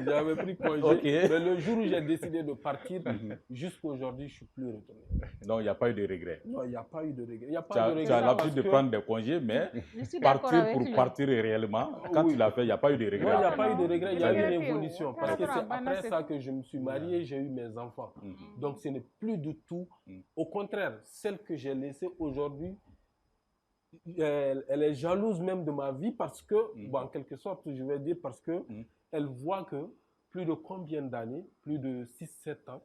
J'avais pris congé. Okay. Mais le jour où j'ai décidé de partir, jusqu'à aujourd'hui, je ne suis plus retourné. Donc, il n'y a pas eu de regret. Non, il n'y a pas eu de regret. Tu as l'habitude de prendre des congés, mais partir pour partir réellement, quand tu l'as fait, il n'y a pas eu de regret. Non, il n'y a pas eu de regret, il y a eu une évolution. Parce que c'est après ça que je me suis marié, j'ai eu mes enfants. Donc, ce n'est plus du tout. Au contraire, celle que j'ai laissée aujourd'hui, elle est jalouse même de ma vie parce que, bon, en quelque sorte, je vais dire parce que elle voit que plus de combien d'années, plus de 6-7 ans,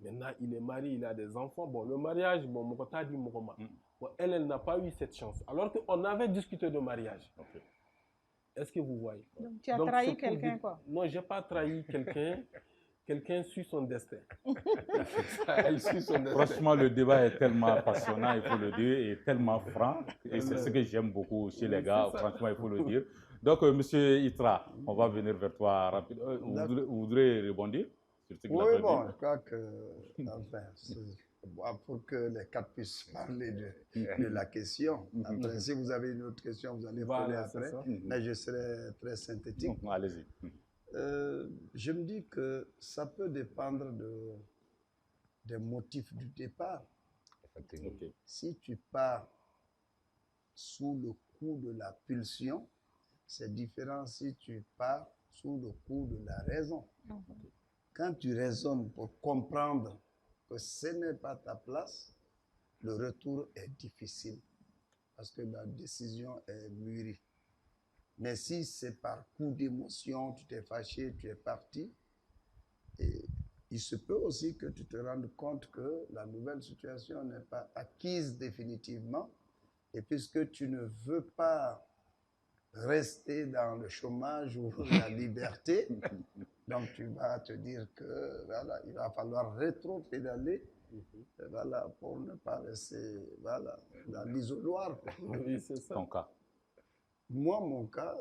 Maintenant, il est marié, il a des enfants. Bon, le mariage, bon, mon papa dit Mouroma. Bon, elle n'a pas eu cette chance. Alors qu'on avait discuté de mariage. Ok. Est-ce que vous voyez? Donc, tu as Donc, trahi c'est pour quelqu'un, dire- quoi. Non, je n'ai pas trahi quelqu'un. Quelqu'un suit son destin. Elle suit son destin. Franchement, le débat est tellement passionnant, il faut le dire, et tellement franc. Et c'est ce que j'aime beaucoup chez les gars, franchement, il faut le dire. Donc, Monsieur Itra, on va venir vers toi rapidement. Vous voudrez rebondir sur ce qu'il a Oui, dit? bon, je crois que, enfin, pour que les quatre puissent parler de la question. Après, si vous avez une autre question, vous allez parler Voilà, c'est après. ça. Mais je serai très synthétique. Allez-y. Je me dis que ça peut dépendre des motifs du départ. Effectivement. Ok. Si tu pars sous le coup de la pulsion, c'est différent si tu pars sous le coup de la raison. Quand tu raisonnes pour comprendre que ce n'est pas ta place, le retour est difficile parce que la décision est mûrie. Mais si c'est par coup d'émotion, tu t'es fâché, tu es parti, et il se peut aussi que tu te rendes compte que la nouvelle situation n'est pas acquise définitivement, et puisque tu ne veux pas rester dans le chômage ou la liberté, donc tu vas te dire que voilà, il va falloir rétro-pédaler, voilà, pour ne pas rester voilà, dans l'isoloir. Oui, c'est ça. Ton cas. Moi, mon cas,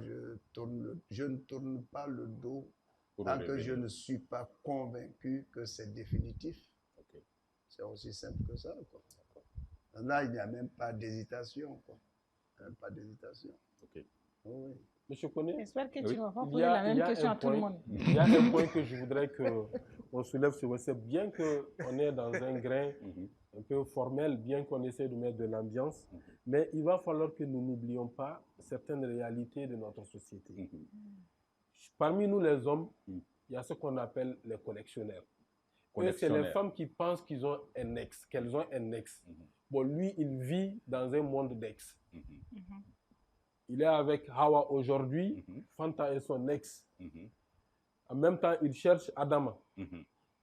je ne tourne pas le dos Pour tant que revenir. je ne suis pas convaincu que c'est définitif. Ok. C'est aussi simple que ça, quoi. Là, il n'y a même pas d'hésitation, quoi. Même pas d'hésitation. Ok. Oui. Monsieur Koné, J'espère que tu Oui. ne vas pas il poser y a- la il y même a question un à tout le point. monde. il y a un point que je voudrais qu'on soulève sur c'est bien qu'on est dans un grain un peu formel, bien qu'on essaie de mettre de l'ambiance, mais il va falloir que nous n'oublions pas certaines réalités de notre société. Parmi nous, les hommes, il y a ce qu'on appelle les collectionneurs. Eux, c'est les femmes qui pensent qu'ils ont un ex, qu'elles ont un ex. Bon, lui, il vit dans un monde d'ex. Il est avec Hawa aujourd'hui, Fanta est son ex. En même temps, il cherche Adama.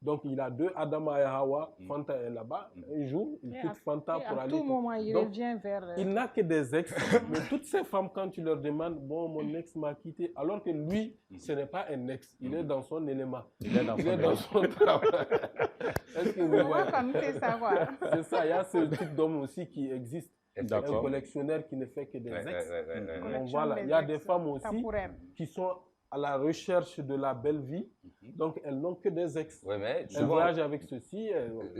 Donc, il a deux Adama et Hawa, Fanta est là-bas. Un jour, il quitte Fanta Et pour à aller... tout moment, il Donc, revient vers... il n'a que des ex, mais toutes ces femmes, quand tu leur demandes, bon, mon ex m'a quitté, alors que lui, ce n'est pas un ex, il est dans son élément. Il est dans son travail. Est-ce que vous On voyez? va comme fait savoir. C'est ça, il y a ce type d'homme aussi qui existe. Un D'accord. collectionneur qui ne fait que des ex. Donc Collection voilà, des il y a ex des femmes aussi temporaires. qui sont à la recherche de la belle vie, donc elles n'ont que des ex. Oui, mais Elles souvent, voyagent avec ceci.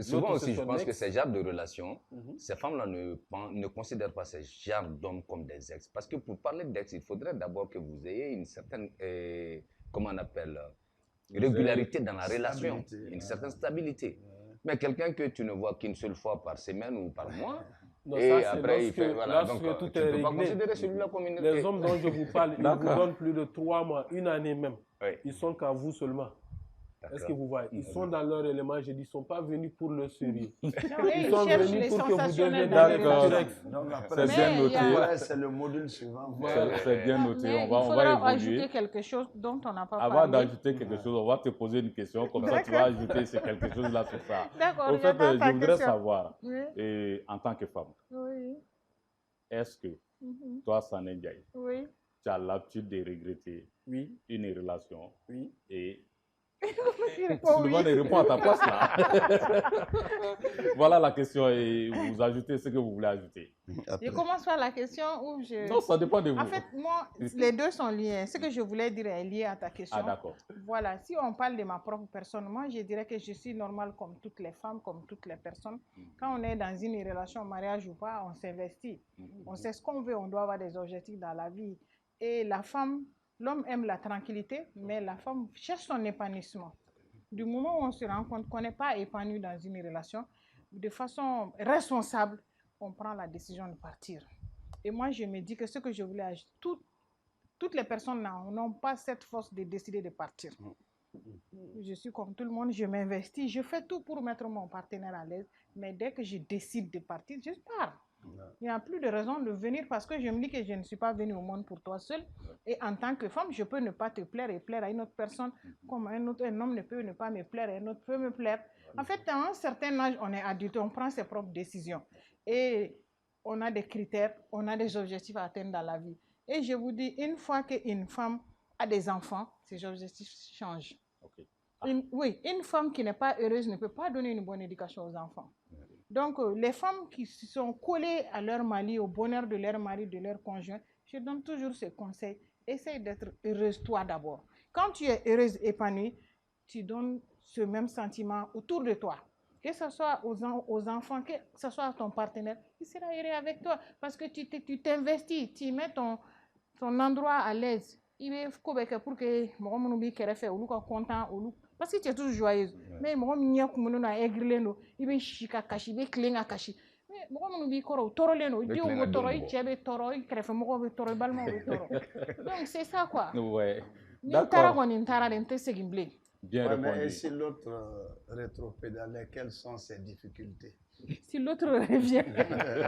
souvent l'autre, aussi, c'est je son pense ex. que ces genres de relations, ces femmes-là ne considèrent pas ces genres d'hommes comme des ex. Parce que pour parler d'ex, il faudrait d'abord que vous ayez une certaine, comment on appelle, régularité dans la relation, Stabilité, une certaine stabilité. Mais quelqu'un que tu ne vois qu'une seule fois par semaine ou par mois, Non, et ça, c'est après il lorsque- fait, voilà, lorsque donc tout tu est ne peux pas réglé. considérer celui-là comme une Les hommes dont je vous parle, ils vous D'accord. donnent plus de 3 mois, une année même. Oui. Ils sont qu'à vous seulement. Est-ce que vous voyez? Ils sont dans leur élément. Je dis, ils ne sont pas venus pour le sérieux. Non, et Ils ils sont cherchent venus les pour que vous sensationnels deveniez dans les des D'accord. relations. ex. Donc C'est après, bien Mais il y a- noté. ouais, c'est le module suivant. C'est bien noté. Mais On il va faudra évoluer. ajouter quelque chose dont on n'a pas Avant parlé. d'ajouter quelque chose, on va te poser une question. Comme ça, tu vas D'accord. ajouter c'est quelque chose là sur ça. D'accord, Au fait, j'attends ta je voudrais question. savoir, Oui, et en tant que femme, oui, est-ce que mhm, toi, Sané Ndiaye, oui. tu as l'habitude de regretter Oui, une relation oui. et Oh, Sylvain oui. répond à ta place là. Voilà la question et vous ajoutez ce que vous voulez ajouter. Je commence par la question où je... Non, ça dépend de vous. En fait, moi, les deux sont liés. Ce que je voulais dire est lié à ta question. Ah d'accord. Voilà, si on parle de ma propre personne, moi, je dirais que je suis normale comme toutes les femmes, comme toutes les personnes. Quand on est dans une relation, mariage ou pas, on s'investit. On sait ce qu'on veut, on doit avoir des objectifs dans la vie. Et la femme, l'homme aime la tranquillité, mais la femme cherche son épanouissement. Du moment où on se rend compte qu'on n'est pas épanoui dans une relation, de façon responsable, on prend la décision de partir. Et moi, je me dis que ce que je voulais ajouter, toutes les personnes n'ont pas cette force de décider de partir. Je suis comme tout le monde, je m'investis, je fais tout pour mettre mon partenaire à l'aise, mais dès que je décide de partir, je pars. Il n'y a plus de raison de venir parce que je me dis que je ne suis pas venue au monde pour toi seul. Et en tant que femme, je peux ne pas te plaire et plaire à une autre personne, comme un homme ne peut ne pas me plaire et un autre peut me plaire. En fait, à un certain âge, on est adulte, on prend ses propres décisions. Et on a des critères, on a des objectifs à atteindre dans la vie. Et je vous dis, une fois qu'une femme a des enfants, ses objectifs changent. Ok. Oui, une femme qui n'est pas heureuse ne peut pas donner une bonne éducation aux enfants. Donc, les femmes qui se sont collées à leur mari, au bonheur de leur mari, de leur conjoint, je donne toujours ce conseil. Essaye d'être heureuse toi d'abord. Quand tu es heureuse, épanouie, tu donnes ce même sentiment autour de toi. Que ce soit aux enfants, que ce soit à ton partenaire, il sera heureux avec toi parce que tu t'investis, tu mets ton endroit à l'aise. Il est pour que mon homme soit content, parce que tu es toujours joyeuse. Mais mon homme a aigri, il est chica caché, il est clean à caché. Mais mon homme dit que toro leno, il dit au toro, il tient toro, il crève mon toro, balmo toro. Donc c'est ça quoi. Ouais. D'accord. Bien Ouais, mais répondu. et si l'autre rétropédalait, quelles sont ses difficultés? Si l'autre revient.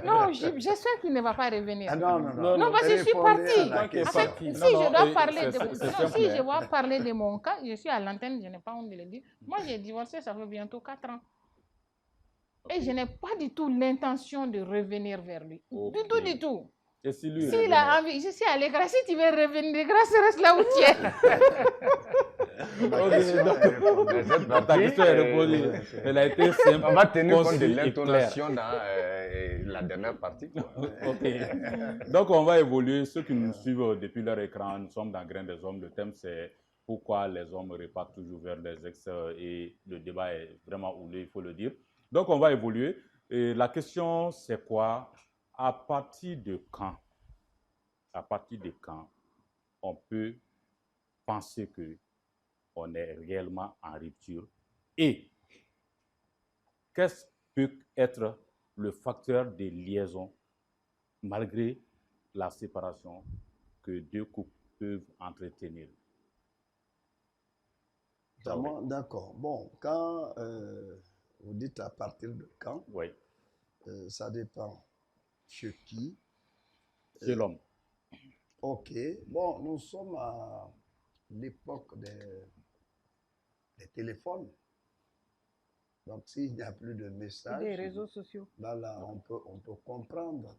Non, j'espère qu'il ne va pas revenir. Ah non, non, non. Non, parce que je suis partie. En fait, si je dois parler je dois parler de mon cas, je suis à l'antenne, je n'ai pas honte de le dire. Moi, j'ai divorcé, ça fait bientôt 4 ans. Et je n'ai pas du tout l'intention de revenir vers lui. Du tout, du tout. Et si lui S'il a envie, je suis allée grâce, si tu veux revenir, grâce reste là où tu es. Ta question est répondue. Elle a été simple. On va tenir compte de concis et l'intonation dans la dernière partie. Ok. Donc, on va évoluer. Ceux qui nous suivent depuis leur écran, nous sommes dans Grain des Hommes. Le thème, c'est pourquoi les hommes repartent toujours vers des ex. Et le débat est vraiment houleux, il faut le dire. Donc, on va évoluer. Et la question, c'est quoi? À partir de quand on peut penser qu'on est réellement en rupture? Et qu'est-ce peut être le facteur de liaison malgré la séparation que deux couples peuvent entretenir? D'accord. Bon, quand vous dites à partir de quand, oui. Ça dépend chez qui. Chez l'homme. Ok. Bon, nous sommes à l'époque des téléphones. Donc, s'il n'y a plus de messages, des réseaux sociaux. Là, on peut comprendre.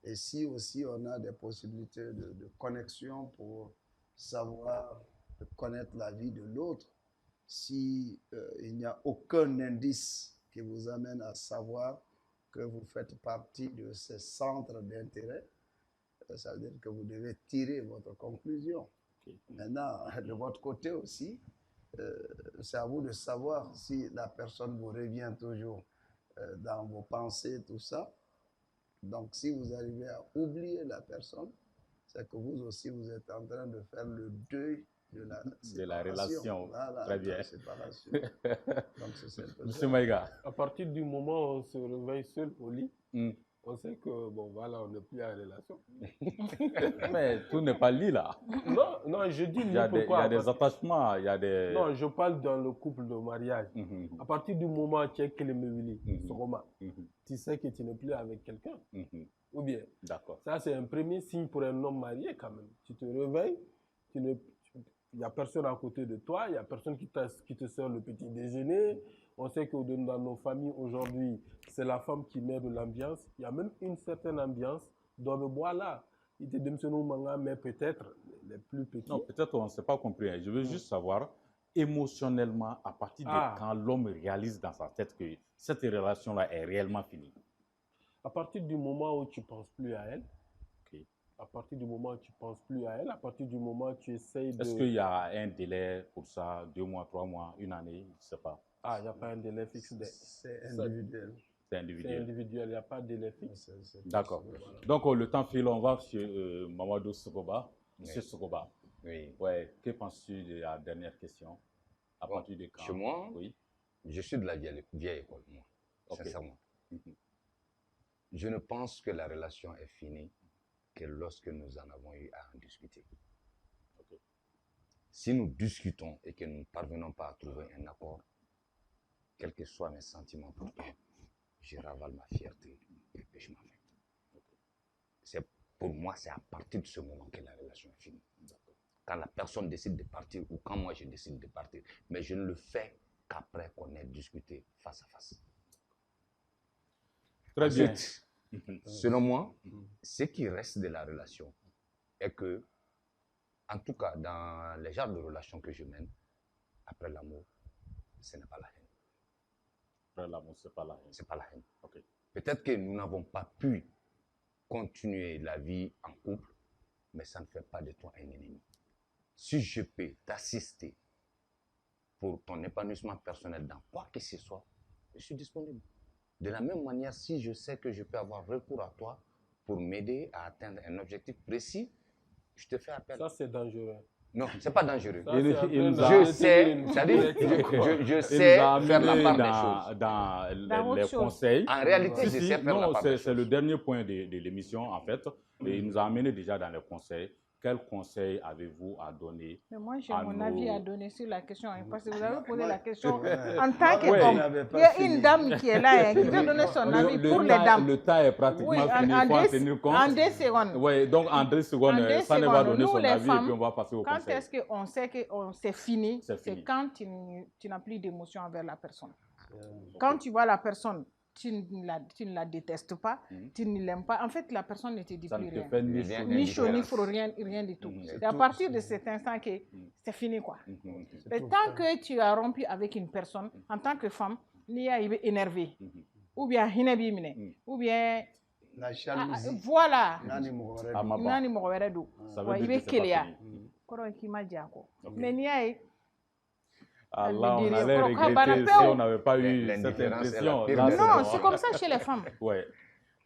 Et si aussi on a des possibilités de connexion pour savoir, connaître la vie de l'autre, si il n'y a aucun indice qui vous amène à savoir que vous faites partie de ces centres d'intérêt, ça veut dire que vous devez tirer votre conclusion. Okay. Maintenant, de votre côté aussi, c'est à vous de savoir si la personne vous revient toujours dans vos pensées, tout ça. Donc, si vous arrivez à oublier la personne, c'est que vous aussi, vous êtes en train de faire le deuil de la relation. Voilà, très bien. La séparation. Donc, c'est Monsieur Maïga. À partir du moment où on se réveille seul au lit, on sait que, bon, voilà, on n'est plus en relation. Mais tout n'est pas lié là. Non, je dis il y a pourquoi. Il y a des attachements, il y a des... Non, je parle dans le couple de mariage. À partir du moment où tu es tu sais que tu n'es plus avec quelqu'un. Ou bien. D'accord. Ça, c'est un premier signe pour un homme marié quand même. Tu te réveilles, il n'y a personne à côté de toi, il n'y a personne qui te sert le petit déjeuner. On sait que dans nos familles aujourd'hui, c'est la femme qui met de l'ambiance. Il y a même une certaine ambiance. Donc voilà, il te donne mais peut-être les plus petits. Non, peut-être on ne s'est pas compris. Je veux juste savoir, émotionnellement, à partir de quand l'homme réalise dans sa tête que cette relation-là est réellement finie? À partir du moment où tu ne penses plus à elle. À partir du moment où tu ne penses plus à elle, à partir du moment où tu essayes de... Est-ce qu'il y a un délai pour ça, 2 mois, 3 mois, 1 année? Je ne sais pas. Ah, il n'y a pas un délai fixe. C'est individuel. C'est individuel. C'est individuel, il n'y a pas de délai fixe. D'accord. Donc, le temps file, on va chez Mamadou Sokoba. Monsieur Sokoba. Oui. Ouais. Que penses-tu de la dernière question? À partir de quand? Chez moi, oui. Je suis de la vieille école, moi, sincèrement. Je ne pense que la relation est finie que lorsque nous en avons eu à en discuter. Si nous discutons et que nous ne parvenons pas à trouver un accord, quels que soient mes sentiments pour toi, je ravale ma fierté et je m'en vais. Pour moi, c'est à partir de ce moment que la relation est finie. Quand la personne décide de partir ou quand moi je décide de partir. Mais je ne le fais qu'après qu'on ait discuté face à face. Très bien. Ensuite, selon moi, ce qui reste de la relation est que, en tout cas, dans les genres de relations que je mène, après l'amour, ce n'est pas la haine. Après l'amour, ce n'est pas la haine. C'est pas la haine. Okay. Peut-être que nous n'avons pas pu continuer la vie en couple, mais ça ne fait pas de toi un ennemi. Si je peux t'assister pour ton épanouissement personnel dans quoi que ce soit, je suis disponible. De la même manière, si je sais que je peux avoir recours à toi pour m'aider à atteindre un objectif précis, je te fais appel. Ça, c'est dangereux. Non, ce n'est pas dangereux. Ça, Je sais, c'est-à-dire, je sais faire la part des choses. Dans les conseils. En réalité, je sais faire la part des choses. C'est le dernier point de l'émission, en fait. Et il nous a amené déjà dans les conseils. Quel conseil avez-vous à donner? Mais moi, j'ai mon avis à donner sur la question. Parce que vous avez posé la question en Ouais. tant qu'homme. Il y a une dame qui est là, qui veut donner son avis pour les dames. Le temps est pratiquement fini, il faut en tenir compte. En 2 secondes. Oui, donc en 2 secondes, ça ne va donner son avis et puis on va passer au conseil. Quand est-ce qu'on sait que c'est fini? C'est quand tu n'as plus d'émotion envers la personne. Quand tu vois la personne, tu ne la détestes pas, tu ne l'aimes pas. En fait, la personne ne te dit plus rien. Ni chaud, ni froid, rien du tout. Et à partir de cet instant que c'est fini, quoi. Et tant que tu as rompu avec une personne, en tant que femme, il y a énervé. Ou bien, ou bien... La jalousie. Voilà. Nani Mogoredo. Ça veut dire que c'est pas fini. Mais Allah, on allait regretter si on n'avait pas eu cette impression. Non, c'est comme ça chez les femmes. Oui.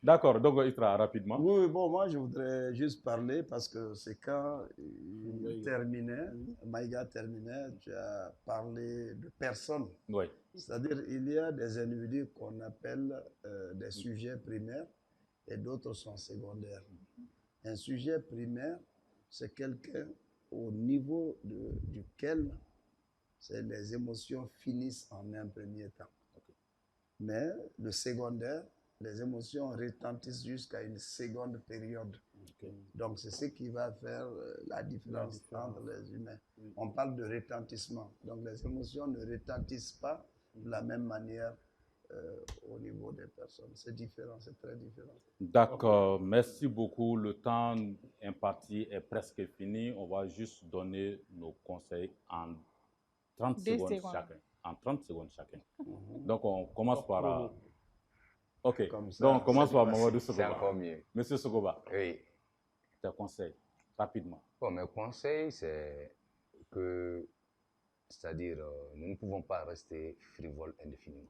D'accord, donc Itra, rapidement. Oui, bon, moi je voudrais juste parler parce que c'est quand il terminait, Maïga terminait, tu as parlé de personnes. Oui. C'est-à-dire il y a des individus qu'on appelle des sujets primaires et d'autres sont secondaires. Un sujet primaire, c'est quelqu'un au niveau duquel les émotions finissent en un premier temps. Mais le secondaire, les émotions retentissent jusqu'à une seconde période. Donc c'est ce qui va faire la différence entre les humains. On parle de retentissement. Donc les émotions ne retentissent pas de la même manière au niveau des personnes. C'est différent, c'est très différent. D'accord, merci beaucoup. Le temps imparti est presque fini. On va juste donner nos conseils en 30 secondes chacun. En 30 secondes chacun. Donc, on commence par... OK. Donc, on commence par Mamadou Sogoba. C'est encore mieux. Monsieur Sogoba, oui. Tes conseils, rapidement. Bon, mes conseils, c'est que... C'est-à-dire, nous ne pouvons pas rester frivoles indéfiniment.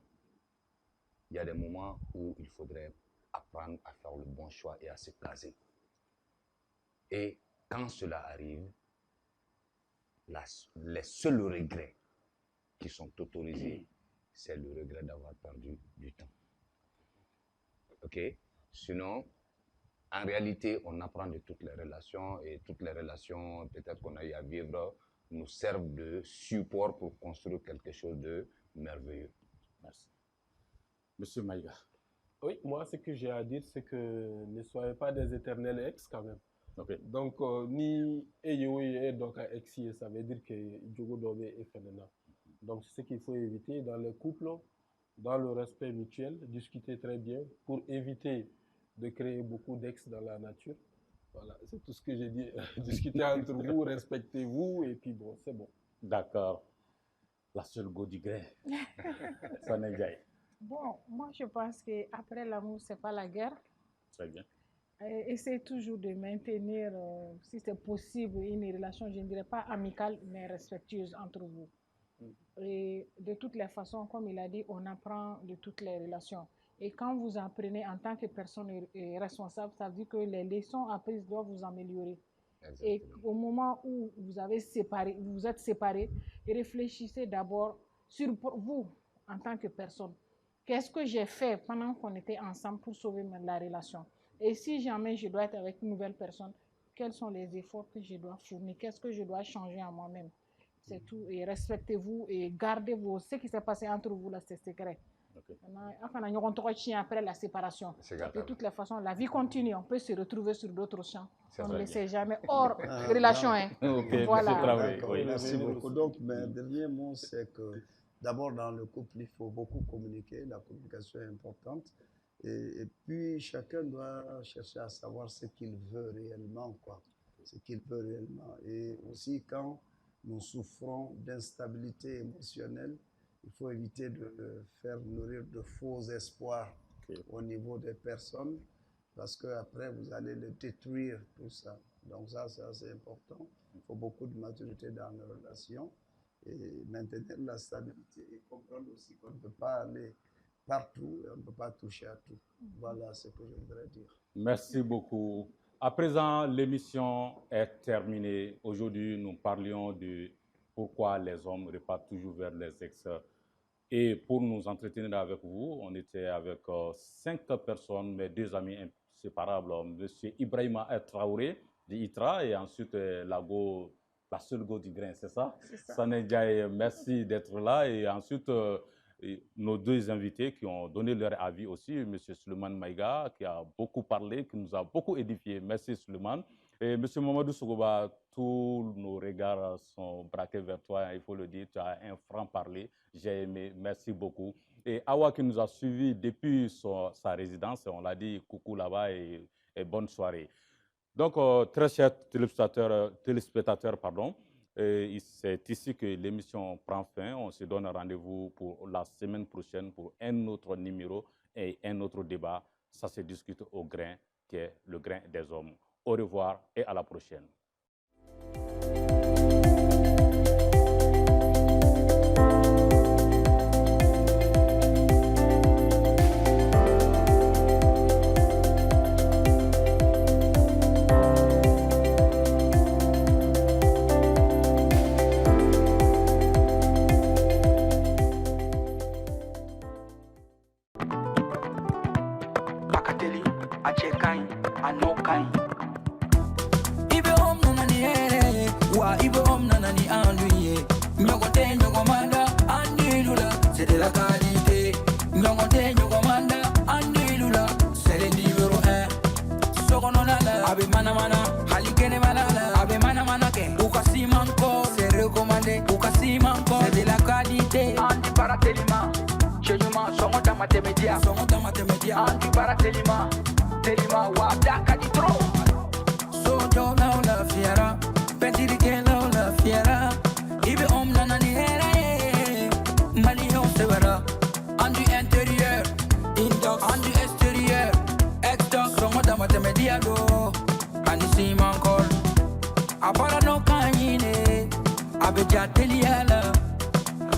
Il y a des moments où il faudrait apprendre à faire le bon choix et à se caser. Et quand cela arrive, les seuls regrets qui sont autorisés, c'est le regret d'avoir perdu du temps. OK? Sinon, en réalité, on apprend de toutes les relations et toutes les relations peut-être qu'on a eu à vivre nous servent de support pour construire quelque chose de merveilleux. Merci. Monsieur Maïga. Oui, moi, ce que j'ai à dire, c'est que ne soyez pas des éternels ex quand même. Okay. Donc, ni Eyoye donc à exi, ça veut dire que Djogo Dobe est phénoménal. Donc, c'est ce qu'il faut éviter dans les couples, dans le respect mutuel, discuter très bien pour éviter de créer beaucoup d'ex dans la nature. Voilà, c'est tout ce que j'ai dit. Discutez entre vous, respectez-vous, et puis bon, c'est bon. D'accord. La seule go du gré. Ça n'est pas. Bon, moi je pense qu'après l'amour, ce n'est pas la guerre. Très bien. Essayez toujours de maintenir, si c'est possible, une relation, je ne dirais pas amicale, mais respectueuse entre vous. Et de toutes les façons, comme il a dit, on apprend de toutes les relations. Et quand vous apprenez en tant que personne responsable, ça veut dire que les leçons apprises doivent vous améliorer. Exactement. Et au moment où vous êtes séparés, réfléchissez d'abord sur vous en tant que personne. Qu'est-ce que j'ai fait pendant qu'on était ensemble pour sauver la relation? Et si jamais je dois être avec une nouvelle personne, quels sont les efforts que je dois fournir? Qu'est-ce que je dois changer en moi-même? C'est tout. Et respectez-vous et gardez ce qui s'est passé entre vous là, c'est secret. Enfin, après la séparation. De toutes les façons, la vie continue. On peut se retrouver sur d'autres champs. On ne le sait jamais. Hors relation. Hein. Voilà. Merci beaucoup. Donc, mon dernier mot, c'est que d'abord, dans le couple, il faut beaucoup communiquer. La communication est importante. Et puis, chacun doit chercher à savoir ce qu'il veut réellement, quoi. Ce qu'il veut réellement. Et aussi, quand nous souffrons d'instabilité émotionnelle, il faut éviter de faire nourrir de faux espoirs au niveau des personnes, parce qu'après, vous allez le détruire, tout ça. Donc ça, c'est assez important. Il faut beaucoup de maturité dans les relations et maintenir la stabilité et comprendre aussi qu'on ne peut pas aller partout et on ne peut pas toucher à tout. Voilà ce que je voudrais dire. Merci beaucoup. À présent, l'émission est terminée. Aujourd'hui, nous parlions de pourquoi les hommes repartent toujours vers les ex. Et pour nous entretenir avec vous, on était avec 5 personnes, mes 2 amis inséparables, M. Ibrahima Traoré d'Itra et ensuite la seule go du grain, c'est ça? Sané Ndiaye, merci d'être là. Et ensuite, nos 2 invités qui ont donné leur avis aussi, M. Suleiman Maïga, qui a beaucoup parlé, qui nous a beaucoup édifié. Merci Suleiman. Et M. Mamadou Sougoba, tous nos regards sont braqués vers toi, il faut le dire, tu as un franc-parler, j'ai aimé, merci beaucoup. Et Awa qui nous a suivis depuis sa résidence, on l'a dit, coucou là-bas et bonne soirée. Donc, très chers téléspectateurs, c'est ici que l'émission prend fin. On se donne rendez-vous pour la semaine prochaine pour un autre numéro et un autre débat. Ça se discute au grain, qui est le grain des hommes. Au revoir et à la prochaine.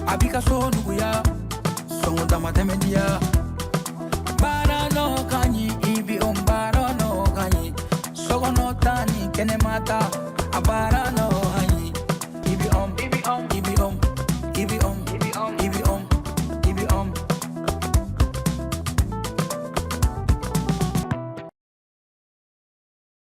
Abika so nuya, songo damatemedia. Bara no kanyi, ibi ombaro no kanyi. Sogo no tani, kene mata.